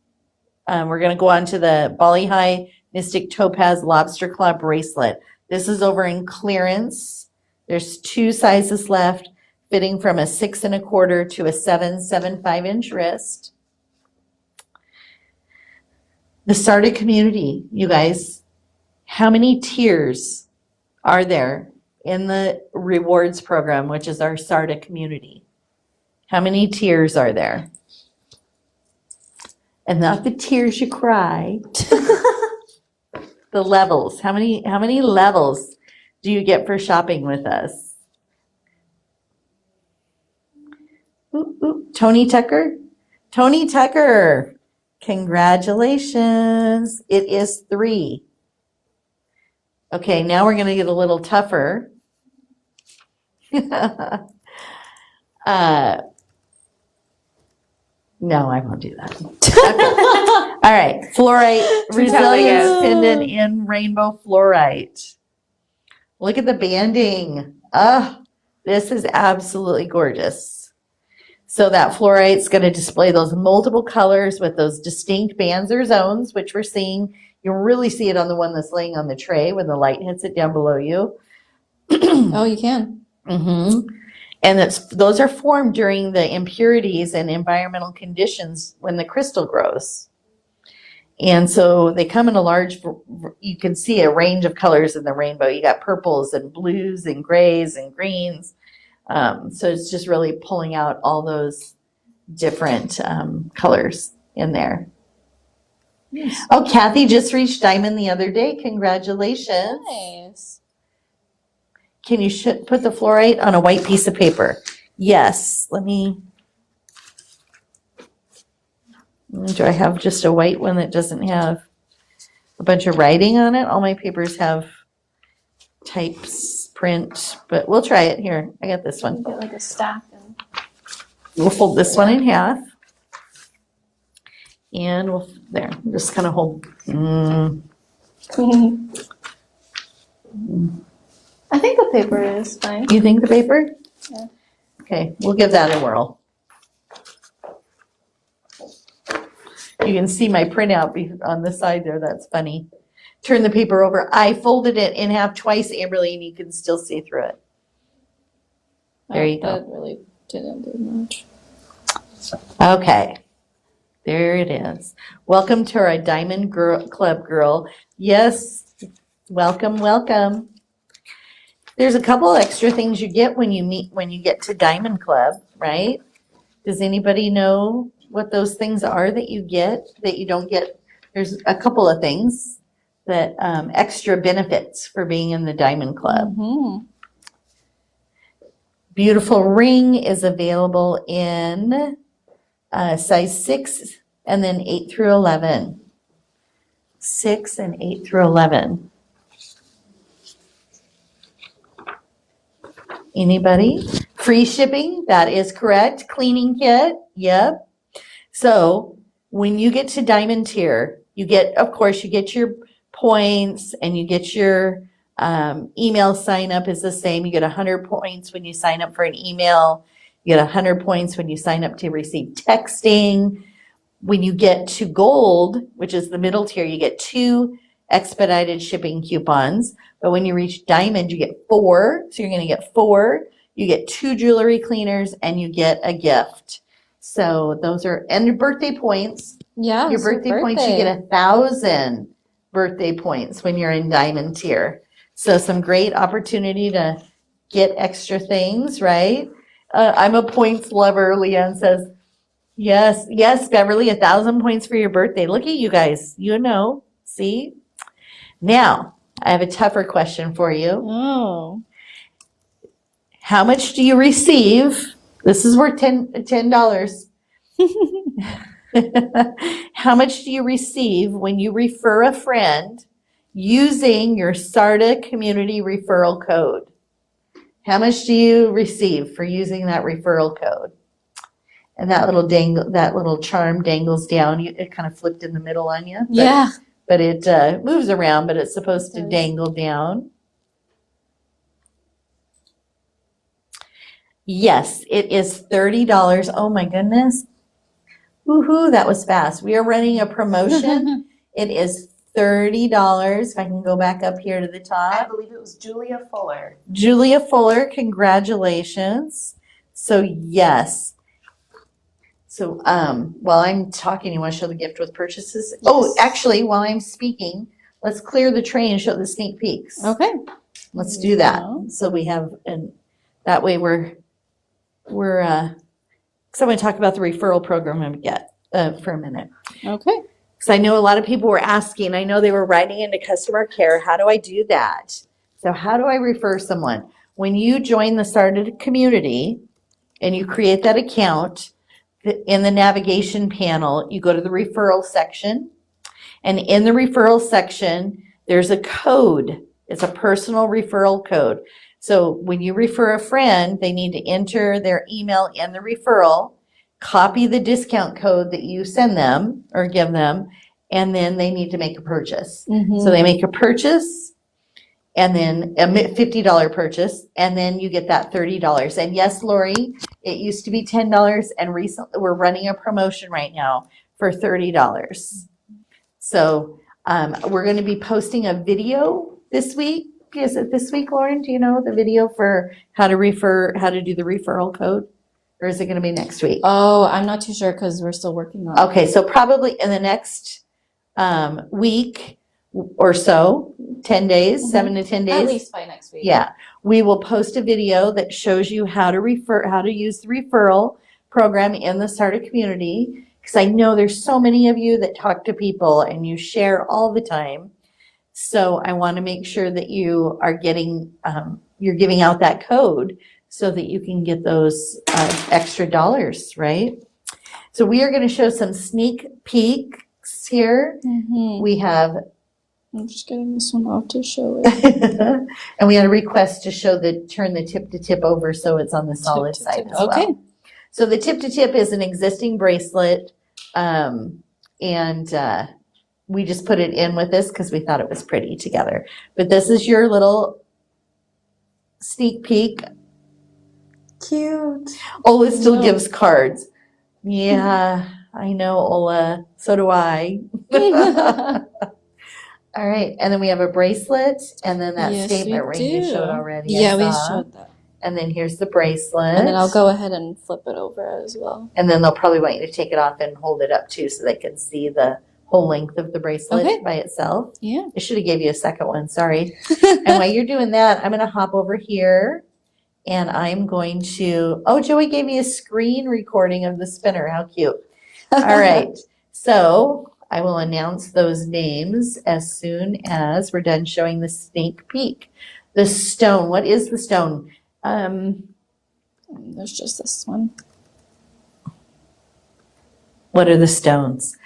We're going to go on to the Bali High Mystic Topaz Lobster Claw Bracelet. This is over in clearance. There's 2 sizes left, fitting from a 6 1/4 to a 7.75" wrist. The Sarda community, you guys, how many tiers are there in the rewards program, which is our Sarda community? How many tiers are there? And not the tears you cry. The levels. How many levels do you get for shopping with us? Tony Tucker. Tony Tucker. Congratulations. It is 3. Okay, now we're going to get a little tougher. No, I won't do that. Okay. All right. Fluorite resilience pendant in rainbow fluorite. Look at the banding. This is absolutely gorgeous. So that fluorite's going to display those multiple colors with those distinct bands or zones, which we're seeing. You'll really see it on the one that's laying on the tray when the light hits it down below you. Oh, you can. Mm-hmm. And those are formed during the impurities and environmental conditions when the crystal grows. And so they come in a you can see a range of colors in the rainbow. You got purples and blues and grays and greens. So it's just really pulling out all those different colors in there. Nice. Oh, Kathy just reached diamond the other day. Congratulations. Nice. Can you put the fluorite on a white piece of paper? Yes. Do I have just a white one that doesn't have a bunch of writing on it? All my papers have types, print, but we'll try it here. I got this one. Get like a stack. We'll fold this one in half. And there, just kind of hold. I think the paper is fine. You think the paper? Yeah. Okay, we'll give that a whirl. You can see my printout on the side there. That's funny. Turn the paper over. I folded it in half twice, Amberly, and you can still see through it. There you go. That really didn't do much. Okay. There it is. Welcome to our Diamond Club, girl. Yes. Welcome, welcome. There's a couple extra things you get when you get to Diamond Club, right? Does anybody know what those things are that you get that you don't get? There's a couple of things that extra benefits for being in the Diamond Club. Mm-hmm. Beautiful ring is available in size 6 and then 8 through 11. 6 and 8 through 11. Anybody? Free shipping, that is correct. Cleaning kit, yep. So when you get to Diamond tier, you get your points and you get your email sign up is the same. You get 100 points when you sign up for an email. You get 100 points when you sign up to receive texting. When you get to gold, which is the middle tier, you get 2 expedited shipping coupons. But when you reach diamond, you get 4. So you're going to get 4. You get 2 jewelry cleaners and you get a gift. So those are, and your birthday points. Yeah. Your birthday points, you get 1,000 birthday points when you're in diamond tier. So some great opportunity to get extra things, right? I'm a points lover, Leanne says. Yes, Beverly, 1,000 points for your birthday. Look at you guys. You know, see? Now, I have a tougher question for you. Oh. How much do you receive? This is worth $10. How much do you receive when you refer a friend using your Sarda community referral code? How much do you receive for using that referral code? And that little charm dangles down. It kind of flipped in the middle on you. Yeah. But it moves around, but it's supposed to dangle down. Yes, it is $30. Oh my goodness. Woohoo, that was fast. We are running a promotion. It is $30. If I can go back up here to the top. I believe it was Julia Fuller. Julia Fuller, congratulations. So yes. So while I'm talking, you want to show the gift with purchases? Yes. Oh, actually, while I'm speaking, let's clear the tray and show the sneak peeks. Okay. Let's do that. So we have, and that way we're so I'm going to talk about the referral program for a minute. Okay. Because I know a lot of people were asking, I know they were writing into customer care, how do I do that? So how do I refer someone? When you join the Sarda community and you create that account. In the navigation panel, you go to the referral section, and in the referral section, there's a code. It's a personal referral code. So when you refer a friend, they need to enter their email in the referral, copy the discount code that you send them or give them, and then they need to make a purchase. So they make a purchase, and then a $50 purchase, and then you get that $30. And yes, Lori, it used to be $10, and recently we're running a promotion right now for $30. So we're going to be posting a video this week. Is it this week, Lauren? Do you know the video for how to do the referral code? Or is it going to be next week? Oh, I'm not too sure because we're still working on it. Okay, so probably in the next week or so, 10 days, 7 to 10 days. At least by next week. Yeah, we will post a video that shows you how to use the referral program in the Sarda community. Because I know there's so many of you that talk to people and you share all the time. So I want to make sure that you are you're giving out that code so that you can get those extra dollars, right? So we are going to show some sneak peeks here. We have I'm just getting this one off to show it. and we had a request to turn the tip to tip over so it's on the solid side as well. Okay. So the tip to tip is an existing bracelet, and we just put it in with this because we thought it was pretty together. But this is your little sneak peek. Cute. Ola still gives cards. Yeah, I know, Ola. So do I. All right, and then we have a bracelet, and then that Yes, statement we ring you do. showed already. Yeah, I we saw. showed that. And then here's the bracelet. And then I'll go ahead and flip it over as well. And then they'll probably want you to take it off and hold it up too so they can see the whole length of the bracelet Okay. by itself. Yeah. I should have gave you a second one, sorry. And while you're doing that, I'm going to hop over here and I'm going to, oh, Joey gave me a screen recording of the spinner. How cute. All right. So I will announce those names as soon as we're done showing the sneak peek. The stone, what is the stone? There's just this one. What are the stones?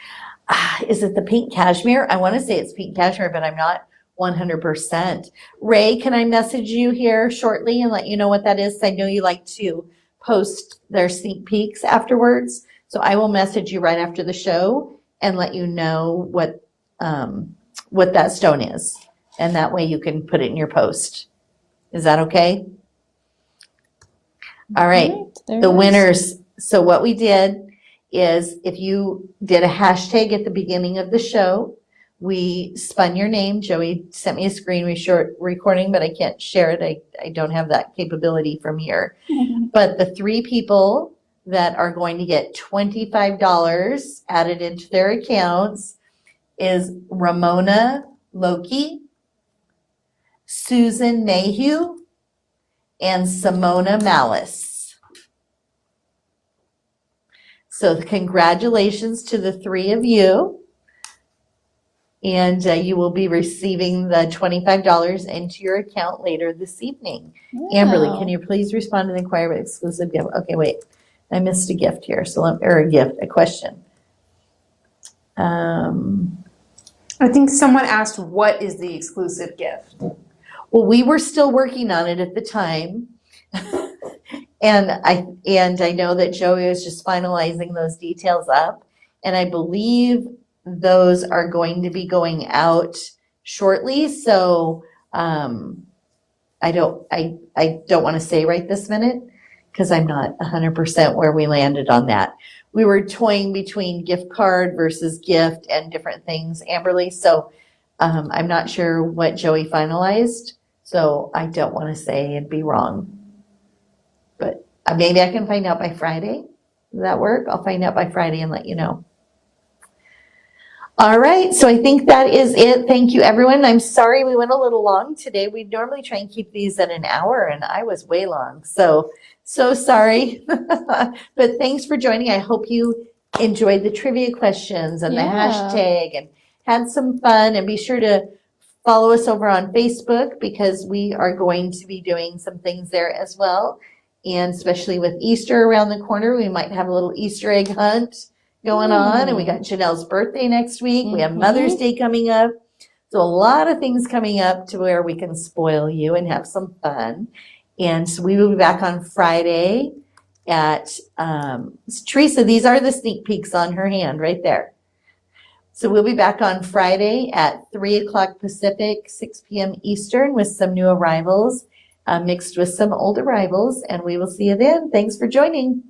Is it the pink cashmere? I want to say it's pink cashmere, but I'm not 100%. Ray, can I message you here shortly and let you know what that is? I know you like to post their sneak peeks afterwards. So I will message you right after the show and let you know what that stone is. And that way you can put it in your post. Is that okay? All right. There The it is. winners. So what we did is if you did a hashtag at the beginning of the show, we spun your name. Joey sent me a screen recording, but I can't share it. I don't have that capability from here. But the 3 people that are going to get $25 added into their accounts is Ramona Loki, Susan Mayhew, and Simona Malice. So congratulations to the 3 of you. And you will be receiving the $25 into your account later this evening. Amberly, can you please respond to the inquiry about exclusive gift? Okay, wait. I missed a gift here. A question. I think someone asked, what is the exclusive gift? Well, we were still working on it at the time. And I know that Joey was just finalizing those details up. And I believe those are going to be going out shortly. So I don't want to say right this minute because I'm not 100% where we landed on that. We were toying between gift card versus gift and different things, Amberly. So I'm not sure what Joey finalized. So I don't want to say and be wrong. But maybe I can find out by Friday. Does that work? I'll find out by Friday and let you know. All right, so I think that is it. Thank you, everyone. I'm sorry we went a little long today. We normally try and keep these at an hour, and I was way long. So sorry. But thanks for joining. I hope you enjoyed the trivia questions and the hashtag and had some fun. And be sure to follow us over on Facebook because we are going to be doing some things there as well. And especially with Easter around the corner, we might have a little Easter egg hunt going on. And we got Janelle's birthday next week. We have Mother's Day coming up. So a lot of things coming up to where we can spoil you and have some fun. And so we will be back on Friday at, Teresa, these are the sneak peeks on her hand right there. So we'll be back on Friday at 3 o'clock Pacific, 6 p.m. Eastern with some new arrivals mixed with some old arrivals. And we will see you then. Thanks for joining.